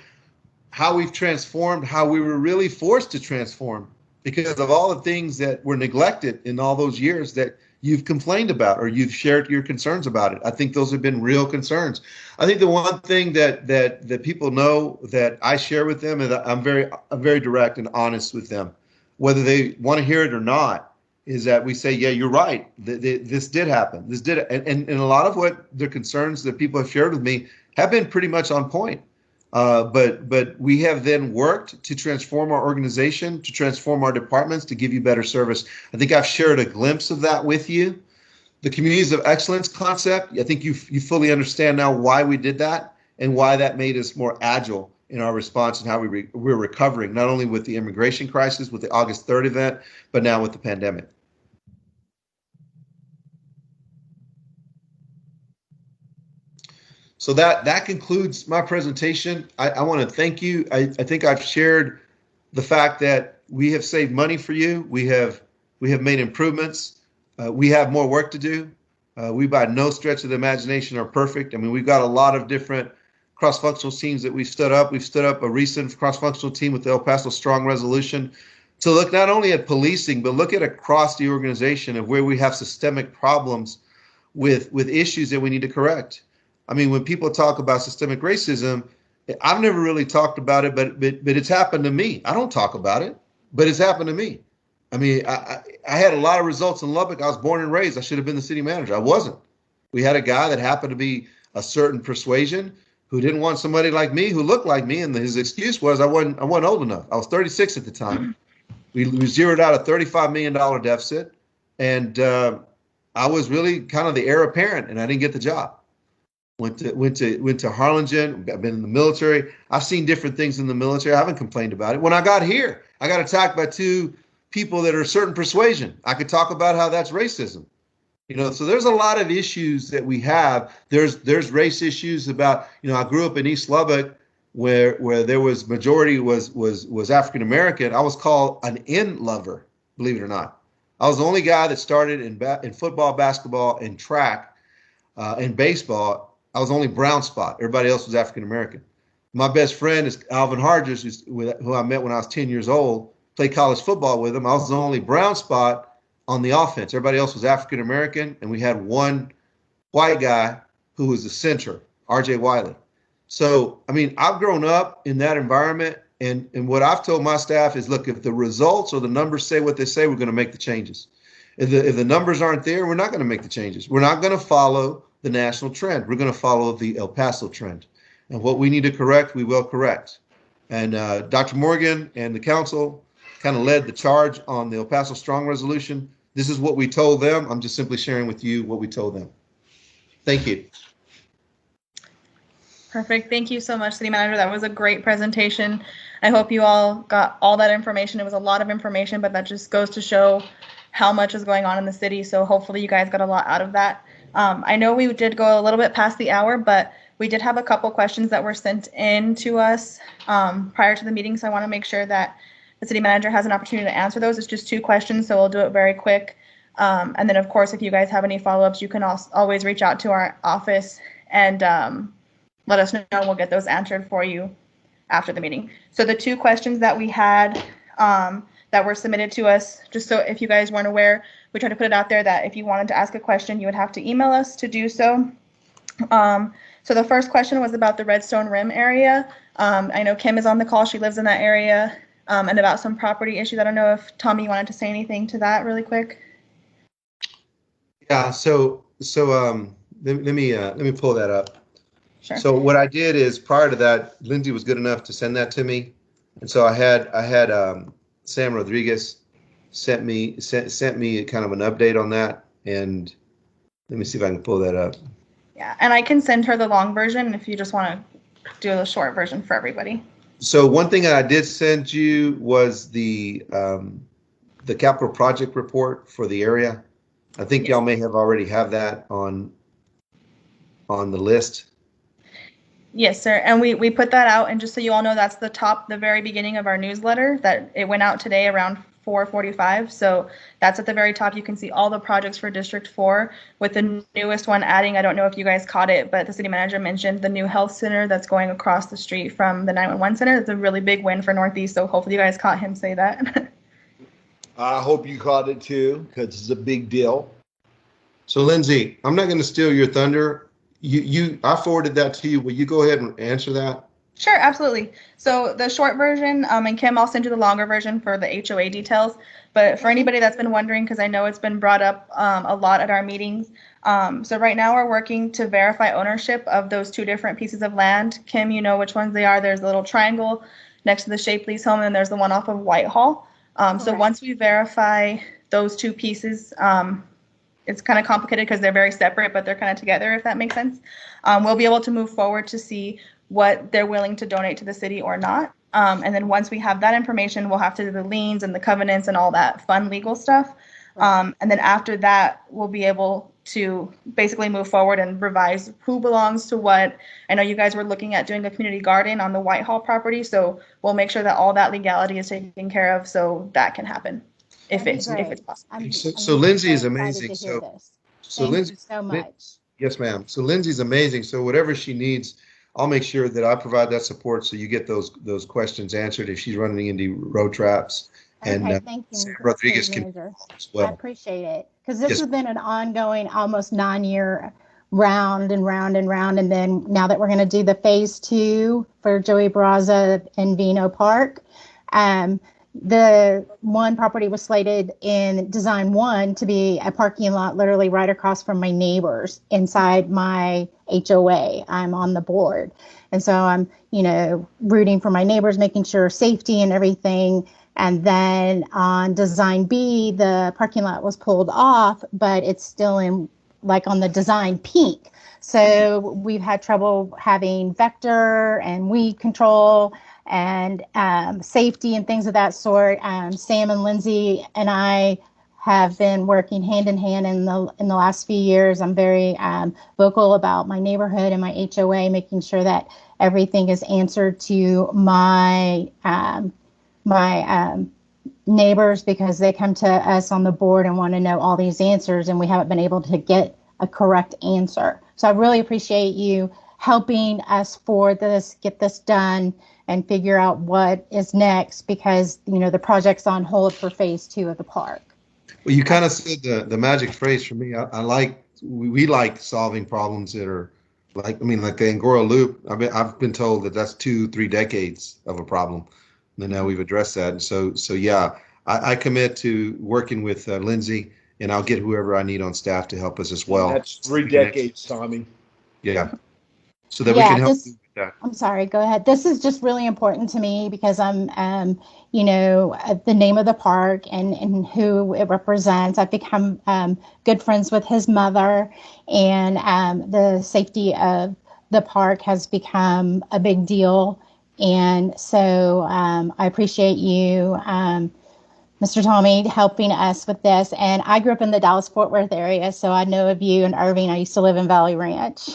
how we've transformed, how we were really forced to transform because of all the things that were neglected in all those years that you've complained about or you've shared your concerns about it. I think those have been real concerns. I think the one thing that people know that I share with them is that I'm very direct and honest with them, whether they want to hear it or not, is that we say, yeah, you're right. This did happen. This did. And a lot of what the concerns that people have shared with me have been pretty much on point. But we have then worked to transform our organization, to transform our departments, to give you better service. I think I've shared a glimpse of that with you. The Communities of Excellence concept, I think you fully understand now why we did that and why that made us more agile in our response and how we're recovering, not only with the immigration crisis, with the August 3rd event, but now with the pandemic. So that concludes my presentation. I want to thank you. I think I've shared the fact that we have saved money for you. We have made improvements. We have more work to do. We by no stretch of the imagination are perfect. I mean, we've got a lot of different cross-functional teams that we've stood up. We've stood up a recent cross-functional team with the El Paso Strong Resolution to look not only at policing, but look at across the organization of where we have systemic problems with issues that we need to correct. I mean, when people talk about systemic racism, I've never really talked about it, but it's happened to me. I don't talk about it, but it's happened to me. I mean, I had a lot of results in Lubbock. I was born and raised. I should have been the city manager. I wasn't. We had a guy that happened to be a certain persuasion who didn't want somebody like me who looked like me, and his excuse was I wasn't old enough. I was 36 at the time. We zeroed out a $35 million deficit, and I was really kind of the heir apparent, and I didn't get the job. Went to Harlingen. I've been in the military. I've seen different things in the military. I haven't complained about it. When I got here, I got attacked by two people that are a certain persuasion. I could talk about how that's racism. You know, so there's a lot of issues that we have. There's race issues about, you know, I grew up in East Lubbock where there was majority was African American. I was called an in lover, believe it or not. I was the only guy that started in football, basketball, and track, and baseball. I was only brown spot. Everybody else was African American. My best friend is Alvin Hargis, who I met when I was 10 years old. Played college football with him. I was the only brown spot on the offense. Everybody else was African American, and we had one white guy who was the center, R.J. Wiley. So, I mean, I've grown up in that environment, and what I've told my staff is, look, if the results or the numbers say what they say, we're going to make the changes. If the numbers aren't there, we're not going to make the changes. We're not going to follow the national trend. We're going to follow the El Paso trend. And what we need to correct, we will correct. And Dr. Morgan and the council kind of led the charge on the El Paso Strong Resolution. This is what we told them. I'm just simply sharing with you what we told them. Thank you. Perfect. Thank you so much, City Manager. That was a great presentation. I hope you all got all that information. It was a lot of information, but that just goes to show how much is going on in the city. So hopefully you guys got a lot out of that. I know we did go a little bit past the hour, but we did have a couple questions that were sent in to us prior to the meeting. So I want to make sure that the city manager has an opportunity to answer those. It's just 2 questions, so we'll do it very quick. And then, of course, if you guys have any follow-ups, you can always reach out to our office and let us know. We'll get those answered for you after the meeting. So the 2 questions that we had that were submitted to us, just so if you guys weren't aware, we tried to put it out there that if you wanted to ask a question, you would have to email us to do so. So the first question was about the Redstone Rim area. I know Kim is on the call. She lives in that area, and about some property issues. I don't know if Tommy wanted to say anything to that really quick. Yeah. So let me pull that up. Sure. So what I did is prior to that, Lindsay was good enough to send that to me, and so I had Sam Rodriguez sent me kind of an update on that, and let me see if I can pull that up. Yeah, and I can send her the long version if you just want to do the short version for everybody. So one thing that I did send you was the capital project report for the area. I think y'all may have already have that on the list. Yes, sir. And we put that out, and just so you all know, that's the very beginning of our newsletter that it went out today around 4:45. So that's at the very top. You can see all the projects for District 4 with the newest one adding, I don't know if you guys caught it, but the city manager mentioned the new health center that's going across the street from the 911 center. It's a really big win for Northeast. So hopefully you guys caught him say that. I hope you caught it too, because it's a big deal. So Lindsay, I'm not going to steal your thunder. I forwarded that to you. Will you go ahead and answer that? Sure, absolutely. So the short version, and Kim, I'll send you the longer version for the HOA details. But for anybody that's been wondering, because I know it's been brought up a lot at our meetings. So right now we're working to verify ownership of those two different pieces of land. Kim, you know which ones they are. There's a little triangle next to the Shapley's home, and there's the one off of Whitehall. So once we verify those two pieces, it's kind of complicated because they're very separate, but they're kind of together, if that makes sense. We'll be able to move forward to see what they're willing to donate to the city or not. And then once we have that information, we'll have to do the liens and the covenants and all that fun legal stuff. And then after that, we'll be able to basically move forward and revise who belongs to what. I know you guys were looking at doing a community garden on the Whitehall property, so we'll make sure that all that legality is taken care of so that can happen if it's possible. So Lindsay is amazing. So Thank Lindsay, you so much. yes, ma'am. So Lindsay's amazing. So whatever she needs, I'll make sure that I provide that support so you get those questions answered if she's running into road traps. And Okay, thank you, Sam Rodriguez City can Manager. as well. I appreciate it, because this Yes. has been an ongoing, almost 9-year round and round and round. And then now that we're going to do the phase 2 for Joey Barraza and Vino Park, the one property was slated in Design 1 to be a parking lot literally right across from my neighbors inside my HOA. I'm on the board. And so I'm, rooting for my neighbors, making sure safety and everything. And then on Design B, the parking lot was pulled off, but it's still in on the Design pink. So we've had trouble having vector and weed control and safety and things of that sort. Sam and Lindsay and I have been working hand in hand in the last few years. I'm very vocal about my neighborhood and my HOA, making sure that everything is answered to my neighbors, because they come to us on the board and want to know all these answers, and we haven't been able to get a correct answer. So I really appreciate you helping us for this, get this done and figure out what is next, because the project's on hold for phase 2 of the park. Well, you kind of said the magic phrase for me. We like solving problems that are like the Angora Loop. I've been told that that's 2-3 decades of a problem. And now we've addressed that. And so yeah, I commit to working with Lindsay, and I'll get whoever I need on staff to help us as well. That's 3 decades, Tommy. Yeah. So that we can help you with that. I'm sorry, go ahead. This is just really important to me because I'm, the name of the park and who it represents. I've become good friends with his mother, and the safety of the park has become a big deal. And so I appreciate you, Mr. Tommy, helping us with this. And I grew up in the Dallas-Fort Worth area, so I know of you and Irving. I used to live in Valley Ranch.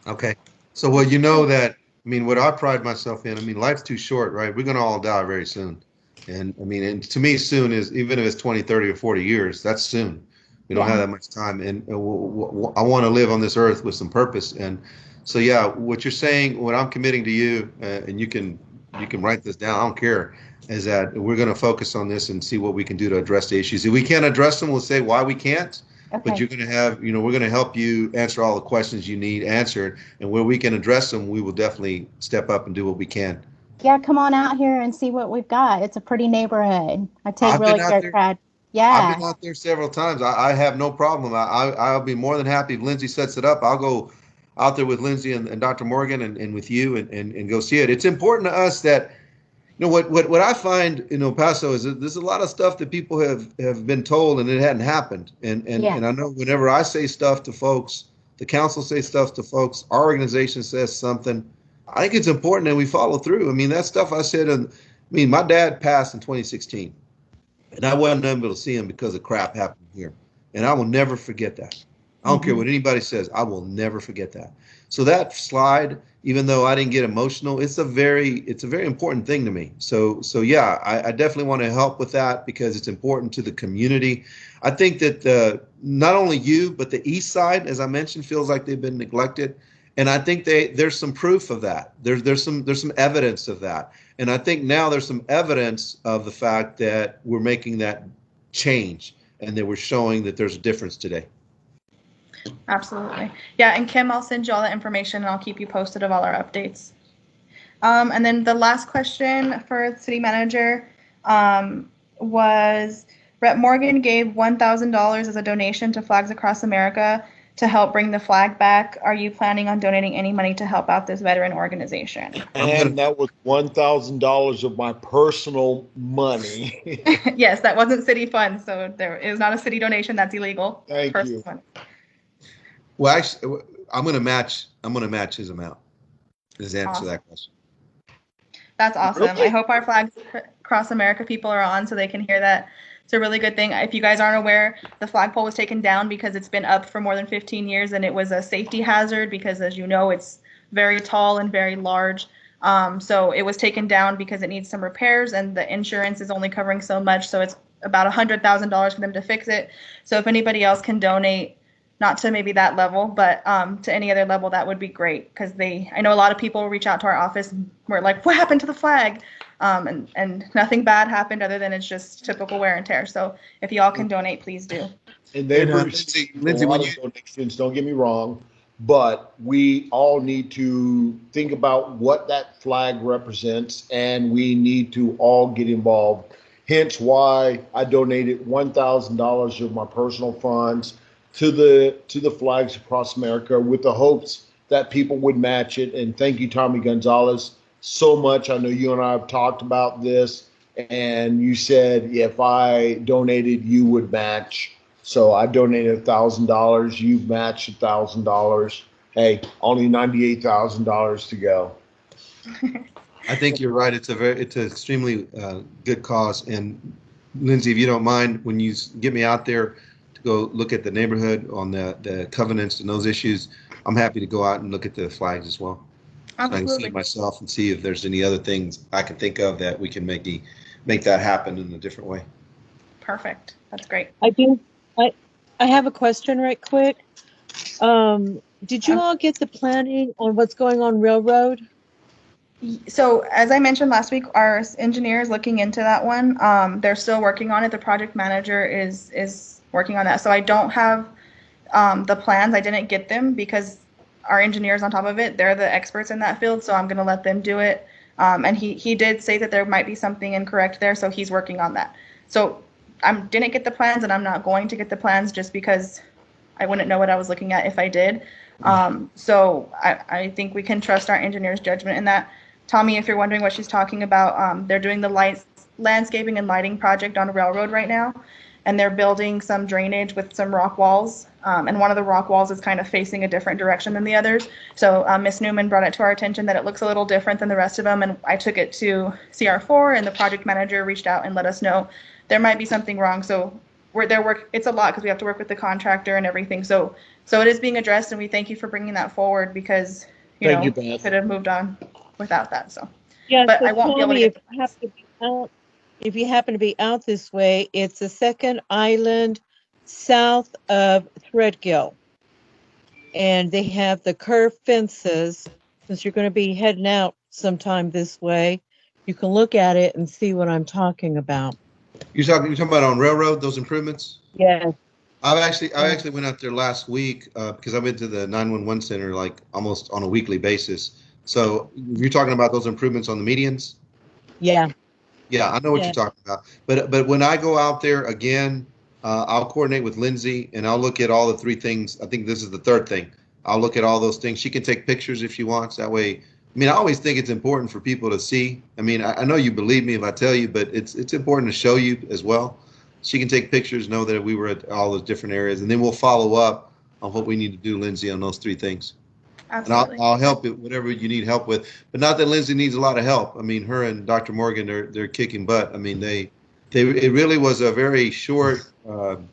Okay. So, well, that, what I pride myself in, life's too short, right? We're going to all die very soon. And and to me, soon is, even if it's 20, 30 or 40 years, that's soon. We don't have that much time. And I want to live on this earth with some purpose. And so, yeah, what you're saying, what I'm committing to you, and you can write this down, I don't care, is that we're going to focus on this and see what we can do to address the issues. If we can't address them, we'll say why we can't. Okay. But you're going to have, we're going to help you answer all the questions you need answered. And where we can address them, we will definitely step up and do what we can. Yeah, come on out here and see what we've got. It's a pretty neighborhood. I take really great pride. Yeah. I've been out there several times. I have no problem. I'll be more than happy if Lindsay sets it up. I'll go out there with Lindsay and Dr. Morgan and with you and go see it. It's important to us that, what I find in El Paso is that there's a lot of stuff that people have been told and it hadn't happened. And I know whenever I say stuff to folks, the council says stuff to folks, our organization says something, I think it's important that we follow through. I mean, that stuff I said, my dad passed in 2016, and I wasn't able to see him because of crap happening here. And I will never forget that. I don't care what anybody says. I will never forget that. So that slide, even though I didn't get emotional, it's a very important thing to me. So yeah, I definitely want to help with that because it's important to the community. I think that not only you, but the East Side, as I mentioned, feels like they've been neglected. And I think there's some proof of that. There's some evidence of that. And I think now there's some evidence of the fact that we're making that change and that we're showing that there's a difference today. Absolutely. Yeah, and Kim, I'll send you all that information and I'll keep you posted of all our updates. And then the last question for the city manager was Rep. Morgan gave $1,000 as a donation to Flags Across America to help bring the flag back. Are you planning on donating any money to help out this veteran organization? And that was $1,000 of my personal money. Yes, that wasn't city funds, so there is not a city donation. That's illegal. Thank Personal you. money. Well, actually, I'm going to match his amount. Is the answer to that question. That's awesome. I hope our Flags Across America people are on so they can hear that. It's a really good thing. If you guys aren't aware, the flagpole was taken down because it's been up for more than 15 years and it was a safety hazard because, as you know, it's very tall and very large. So it was taken down because it needs some repairs and the insurance is only covering so much. So it's about $100,000 for them to fix it. So if anybody else can donate, not to maybe that level, but to any other level, that would be great. Because I know a lot of people reach out to our office and we're like, what happened to the flag? And nothing bad happened other than it's just typical wear and tear. So if y'all can donate, please do. And they've received a lot of donations, don't get me wrong, but we all need to think about what that flag represents and we need to all get involved. Hence why I donated $1,000 of my personal funds to the Flags Across America with the hopes that people would match it. And thank you, Tommy Gonzalez, so much. I know you and I have talked about this, and you said if I donated, you would match. So I donated $1,000. You've matched $1,000. Hey, only $98,000 to go. I think you're right. It's an extremely good cause. And Lindsay, if you don't mind, when you get me out there to go look at the neighborhood on the covenants and those issues, I'm happy to go out and look at the flags as well. Absolutely. So I can see it myself and see if there's any other things I can think of that we can make that happen in a different way. Perfect. That's great. I have a question right quick. Did you all get the planning on what's going on Railroad? So as I mentioned last week, our engineer is looking into that one. They're still working on it. The project manager is working on that. So I don't have the plans. I didn't get them because our engineers on top of it, they're the experts in that field. So I'm going to let them do it. And he did say that there might be something incorrect there. So he's working on that. So I didn't get the plans and I'm not going to get the plans just because I wouldn't know what I was looking at if I did. So I think we can trust our engineer's judgment in that. Tommy, if you're wondering what she's talking about, they're doing the landscaping and lighting project on Railroad right now. And they're building some drainage with some rock walls. And one of the rock walls is kind of facing a different direction than the others. So Ms. Newman brought it to our attention that it looks a little different than the rest of them. And I took it to CR4 and the project manager reached out and let us know there might be something wrong. So it's a lot because we have to work with the contractor and everything. So it is being addressed and we thank you for bringing that forward because, we could have moved on without that. So, Yeah, but so I won't be able to get the plans. if you happen to be out this way, it's the second island south of Threadgill. And they have the curved fences. Since you're going to be heading out sometime this way, you can look at it and see what I'm talking about. You're talking about on Railroad, those improvements? Yeah. I actually went out there last week because I went to the 911 center like almost on a weekly basis. So you're talking about those improvements on the medians? Yeah. Yeah, I know what you're talking about. But when I go out there again, I'll coordinate with Lindsay and I'll look at all the three things. I think this is the third thing. I'll look at all those things. She can take pictures if she wants. That way, I mean, I always think it's important for people to see. I mean, I know you believe me if I tell you, but it's important to show you as well. She can take pictures, know that we were at all those different areas, and then we'll follow up on what we need to do, Lindsay, on those three things. Absolutely. I'll help it, whatever you need help with. But not that Lindsay needs a lot of help. I mean, her and Dr. Morgan, they're kicking butt. I mean, it really was a very short kind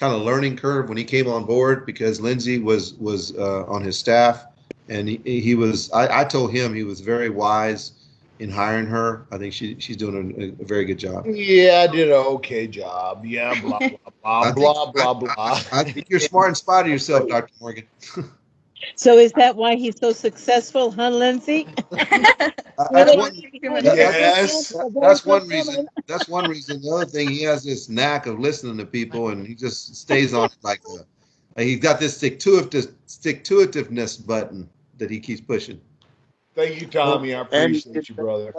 of learning curve when he came on board, because Lindsay was on his staff, and he was. I told him he was very wise in hiring her. I think she's doing a very good job. Yeah, I did an okay job. Yeah, blah, blah, blah, blah, blah, blah. I think you're smart in spite of yourself, Dr. Morgan. So is that why he's so successful, huh, Lindsay? That's one, yes, that's one reason. That's one reason. The other thing, he has this knack of listening to people, and he just stays on it like he's got this stick-to-itiveness button that he keeps pushing. Thank you, Tommy. I appreciate you, brother.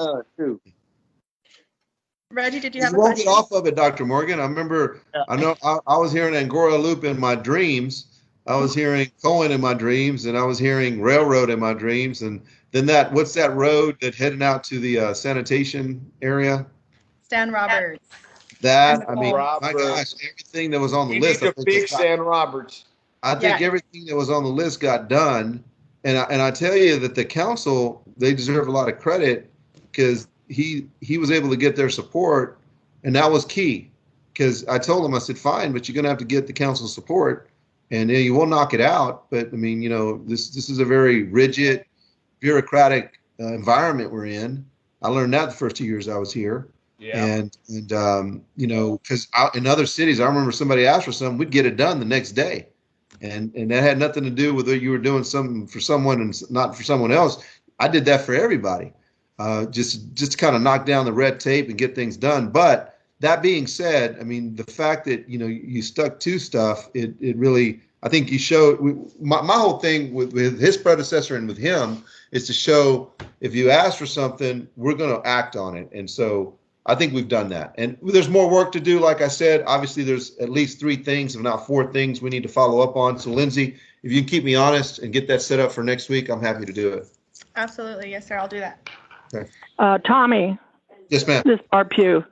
Reggie, did you have a won't get question? off of it, Dr. Morgan. I remember, I know I was hearing Angora Loop in my dreams. I was hearing Cohen in my dreams, and I was hearing Railroad in my dreams. And then what's that road that heading out to the sanitation area? Stan Roberts. That, I mean, my gosh, everything that was on the list. Need to fix Stan Roberts. I think everything that was on the list got done. And I tell you that the council, they deserve a lot of credit, because he was able to get their support, and that was key. Because I told him, I said, fine, but you're going to have to get the council support, and you won't knock it out. But I mean, this is a very rigid, bureaucratic environment we're in. I learned that the first 2 years I was here. Yeah. And because in other cities, I remember somebody asked for something, we'd get it done the next day. And that had nothing to do with whether you were doing something for someone and not for someone else. I did that for everybody, just to kind of knock down the red tape and get things done. But that being said, I mean, the fact that you stuck to stuff, it really, I think you showed. My whole thing with his predecessor and with him is to show, if you ask for something, we're going to act on it. And so I think we've done that. And there's more work to do. Like I said, obviously there's at least 3 things, if not 4 things we need to follow up on. So Lindsay, if you can keep me honest and get that set up for next week, I'm happy to do it. Absolutely. Yes, sir. I'll do that. Okay. Tommy. Yes, ma'am. This is Barb Pugh.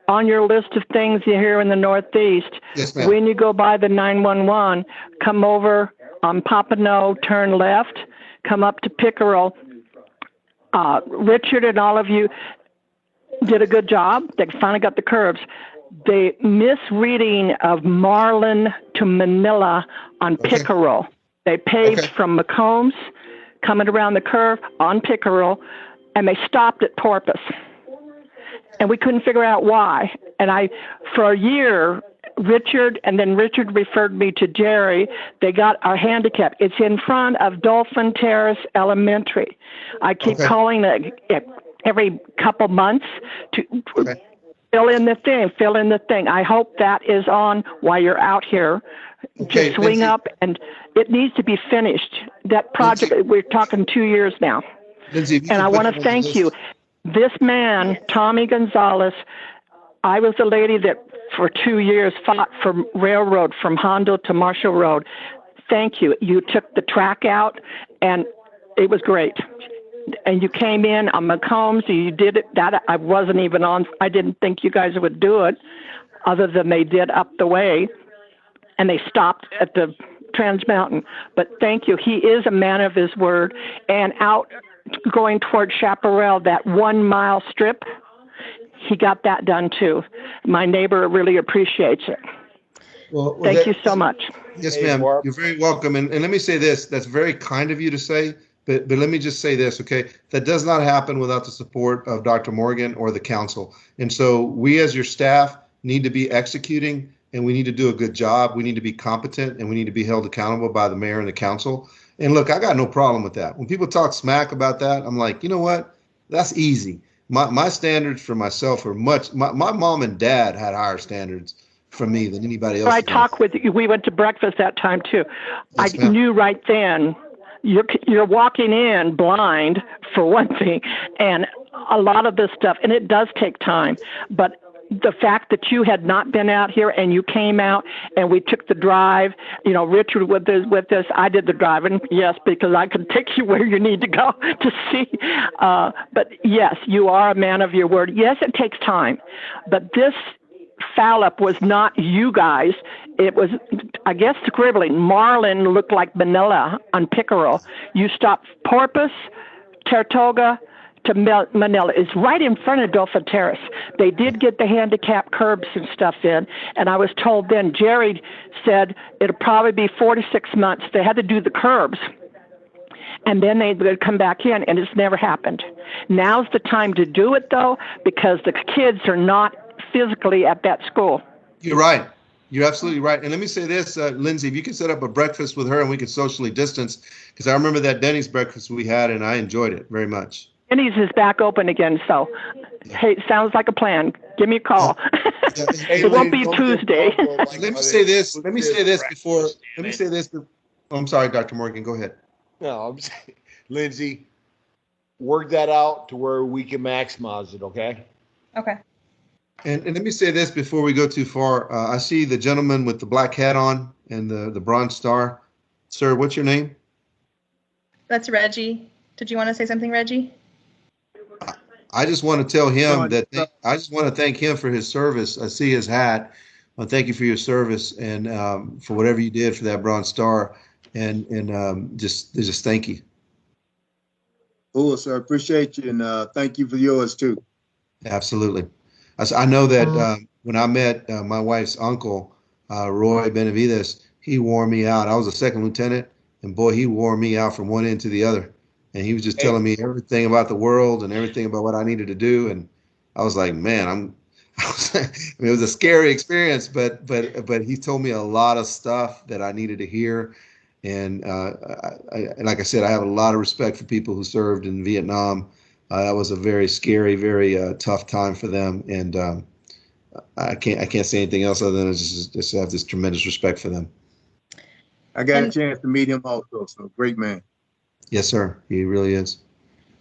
On your list of things you hear in the Northeast, yes, ma'am. When you go by the 911, come over on Pompano, turn left, come up to Pickerel. Richard and all of you did a good job. They finally got the curves. The misreading of Marlin to Manila on Pickerel. They paved from McCombs, coming around the curve on Pickerel, and they stopped at Porpoise. And we couldn't figure out why. And for a year, Richard referred me to Jerry. They got our handicap. It's in front of Dolphin Terrace Elementary. I keep calling it every couple months to fill in the thing. I hope that is on while you're out here. Just swing up, and it needs to be finished. That project, we're talking 2 years now. Lindsay, and I want to thank you. This man, Tommy Gonzalez, I was the lady that for 2 years fought for railroad from Hondo to Marshall Road. Thank you. You took the track out, and it was great. And you came in on McCombs, you did it. That I wasn't even on. I didn't think you guys would do it, other than they did up the way, and they stopped at the Trans Mountain. But thank you. He is a man of his word. And out going toward Chaparral, that 1 mile strip, he got that done too. My neighbor really appreciates it. Well, thank you so much. Yes, ma'am. You're very welcome. And let me say this, that's very kind of you to say, but let me just say this, okay? That does not happen without the support of Dr. Morgan or the council. And so we as your staff need to be executing, and we need to do a good job. We need to be competent, and we need to be held accountable by the mayor and the council. And look, I got no problem with that. When people talk smack about that, I'm like, you know what? That's easy. My standards for myself are my mom and dad had higher standards for me than anybody else. I talked with you. We went to breakfast that time too. Yes, I knew right then you're walking in blind for one thing, and a lot of this stuff, and it does take time, but the fact that you had not been out here and you came out and we took the drive, Richard with us, I did the driving, yes, because I could take you where you need to go to see. But yes, you are a man of your word. Yes, it takes time, but this foul up was not you guys. It was, I guess, scribbling. Marlin looked like Manila on Pickerel. You stopped Porpoise, Tortuga to Manila. It's right in front of Dolphin Terrace. They did get the handicap curbs and stuff in, and I was told then, Jerry said it'll probably be 4 to 6 months. They had to do the curbs, and then they would come back in, and it's never happened. Now's the time to do it, though, because the kids are not physically at that school. You're right. You're absolutely right. And let me say this, Lindsay, if you can set up a breakfast with her and we can socially distance, because I remember that Denny's breakfast we had and I enjoyed it very much. Denny's is back open again, so hey, sounds like a plan. Give me a call. It won't be Tuesday. Let me say this. Let me say this before. I'm sorry, Dr. Morgan. Go ahead. No, I'm saying, Lindsay, work that out to where we can maximize it, okay? Okay. And let me say this before we go too far. I see the gentleman with the black hat on and the bronze star. Sir, what's your name? That's Reggie. Did you want to say something, Reggie? I just want to tell him that I just want to thank him for his service. I see his hat. Thank you for your service and for whatever you did for that bronze star. And just thank you. Cool, sir. Appreciate you, and thank you for yours too. Absolutely. I know that when I met my wife's uncle, Roy Benavides, he wore me out. I was a second lieutenant, and boy, he wore me out from one end to the other. And he was just telling me everything about the world and everything about what I needed to do. And I was like, man, it was a scary experience, but he told me a lot of stuff that I needed to hear. And like I said, I have a lot of respect for people who served in Vietnam. That was a very scary, very tough time for them, and I can't say anything else other than just have this tremendous respect for them. I got a chance to meet him also, so great man. Yes, sir. He really is.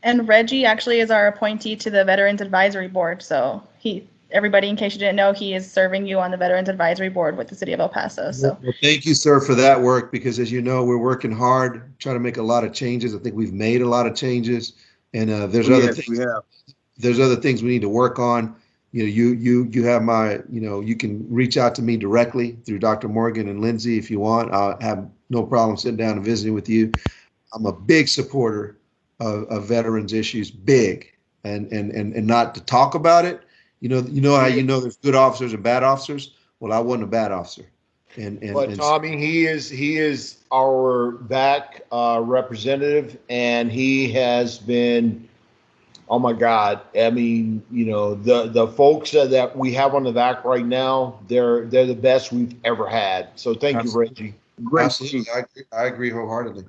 And Reggie actually is our appointee to the Veterans Advisory Board. So everybody, in case you didn't know, he is serving you on the Veterans Advisory Board with the City of El Paso. So well, thank you, sir, for that work, because as you know, we're working hard, trying to make a lot of changes. I think we've made a lot of changes. And there's other things. There's other things we need to work on. You have my, you can reach out to me directly through Dr. Morgan and Lindsay if you want. I'll have no problem sitting down and visiting with you. I'm a big supporter of veterans issues, big, and not to talk about it. You know how there's good officers and bad officers. Well, I wasn't a bad officer. But Tommy, he is our VAC representative, and he has been, oh my God. I mean, the folks that we have on the VAC right now, they're the best we've ever had. So thank you, Reggie. Absolutely, I agree wholeheartedly.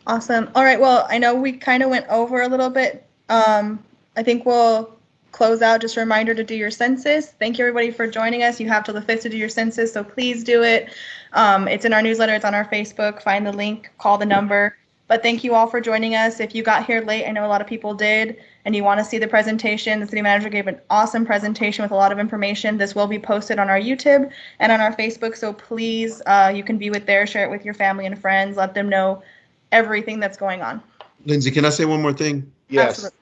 awesome. All right. Well, I know we kind of went over a little bit. I think we'll close out. Just a reminder to do your census. Thank you, everybody, for joining us. You have till the 5th to do your census, so please do it. It's in our newsletter. It's on our Facebook. Find the link. Call the number. But thank you all for joining us. If you got here late, I know a lot of people did, and you want to see the presentation, the city manager gave an awesome presentation with a lot of information. This will be posted on our YouTube and on our Facebook, so please, you can view it there, share it with your family and friends, let them know everything that's going on. Lindsay, can I say one more thing? Yes. Absolutely.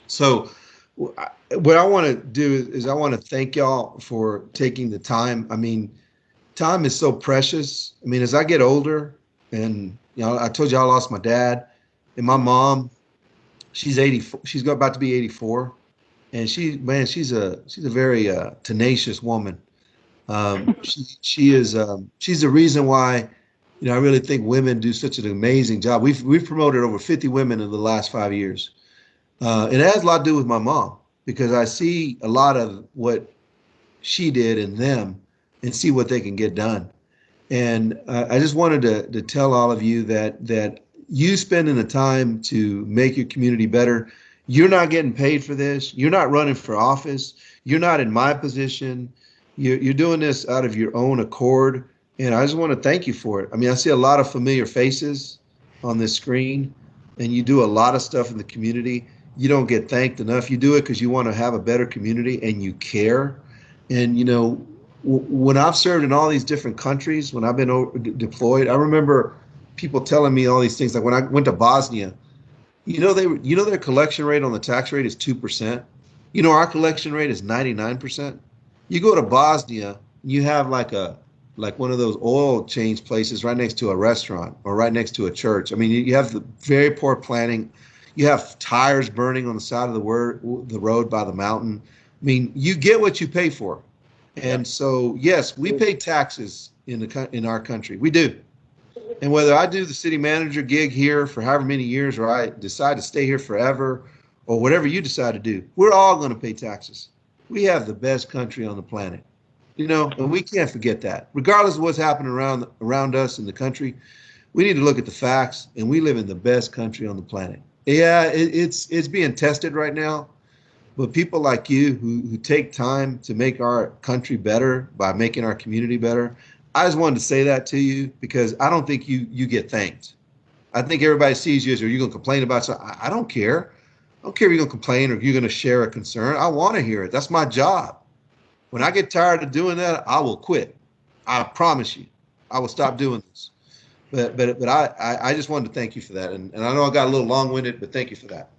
So what I want to do is I want to thank y'all for taking the time. I mean, time is so precious. I mean, as I get older, and I told you I lost my dad, and my mom, she's 84. She's about to be 84, and she's a very tenacious woman. She's the reason why, I really think women do such an amazing job. We've promoted over 50 women in the last 5 years. And it has a lot to do with my mom, because I see a lot of what she did in them and see what they can get done. And I just wanted to tell all of you that you spending the time to make your community better, you're not getting paid for this. You're not running for office. You're not in my position. You're doing this out of your own accord. And I just want to thank you for it. I mean, I see a lot of familiar faces on this screen, and you do a lot of stuff in the community. You don't get thanked enough. You do it because you want to have a better community and you care. And, when I've served in all these different countries, when I've been deployed, I remember people telling me all these things. Like when I went to Bosnia, their collection rate on the tax rate is 2%. You know, our collection rate is 99%. You go to Bosnia, you have like one of those oil change places right next to a restaurant or right next to a church. I mean, you have the very poor planning. You have tires burning on the side of the road by the mountain. I mean, you get what you pay for. And so, yes, we pay taxes in our country. We do. And whether I do the city manager gig here for however many years, or I decide to stay here forever, or whatever you decide to do, we're all going to pay taxes. We have the best country on the planet, you know, and we can't forget that. Regardless of what's happening around us in the country, we need to look at the facts, and we live in the best country on the planet. Yeah, it's being tested right now, but people like you who take time to make our country better by making our community better, I just wanted to say that to you because I don't think you get thanked. I think everybody sees you as, are you going to complain about something? I don't care. I don't care if you're going to complain or if you're going to share a concern. I want to hear it. That's my job. When I get tired of doing that, I will quit. I promise you, I will stop doing this. But I just wanted to thank you for that. And I know I got a little long-winded, but thank you for that.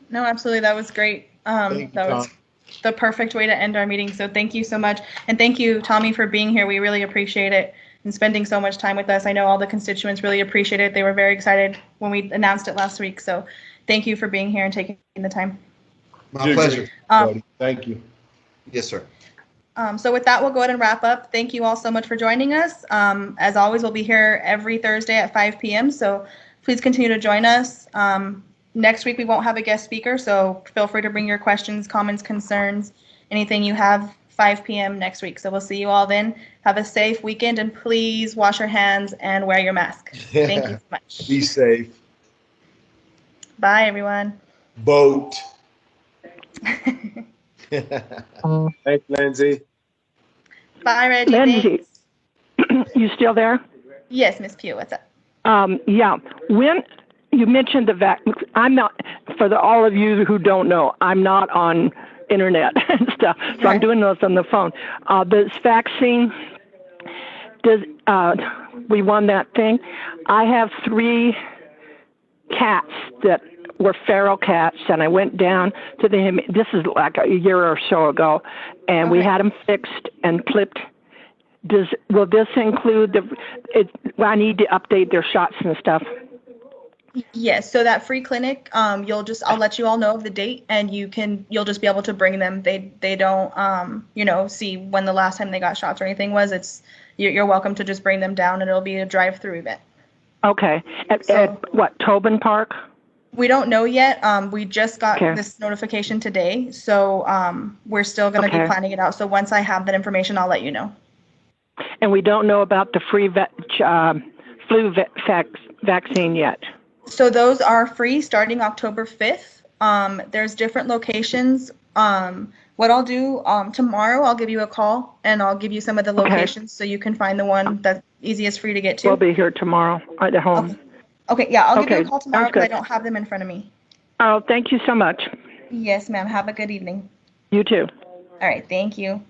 No, absolutely. That was great. That was the perfect way to end our meeting. So thank you so much. And thank you, Tommy, for being here. We really appreciate it and spending so much time with us. I know all the constituents really appreciate it. They were very excited when we announced it last week. So thank you for being here and taking the time. My pleasure. Thank you. Yes, sir. So with that, we'll go ahead and wrap up. Thank you all so much for joining us. As always, we'll be here every Thursday at 5 p.m. So please continue to join us. Next week, we won't have a guest speaker, so feel free to bring your questions, comments, concerns, anything you have, 5 p.m. next week. So we'll see you all then. Have a safe weekend, and please wash your hands and wear your mask. Thank you so much. Be safe. Bye, everyone. Boat. Thanks, Lindsay. Bye, Reggie. Lindsay, you still there? Yes, Miss Pugh, what's up? Yeah. When you mentioned the I'm not, for all of you who don't know, I'm not on internet and stuff, so I'm doing this on the phone. This vaccine, we won that thing. I have 3 cats that were feral cats, and I went down to this is like a year or so ago, and we had them fixed and clipped. Will this include I need to update their shots and stuff? Yes, so that free clinic, I'll let you all know of the date, and you'll just be able to bring them. They don't, see when the last time they got shots or anything was. You're welcome to just bring them down, and it'll be a drive-through event. Okay. At what, Tobin Park? We don't know yet. We just got this notification today, so we're still going to be planning it out. So once I have that information, I'll let you know. And we don't know about the free flu vaccine yet. So those are free starting October 5th. There's different locations. What I'll do tomorrow, I'll give you a call and I'll give you some of the locations so you can find the one that's easiest for you to get to. We'll be here tomorrow at home. Okay, yeah, I'll give you a call tomorrow because I don't have them in front of me. Oh, thank you so much. Yes, ma'am. Have a good evening. You too. All right, thank you.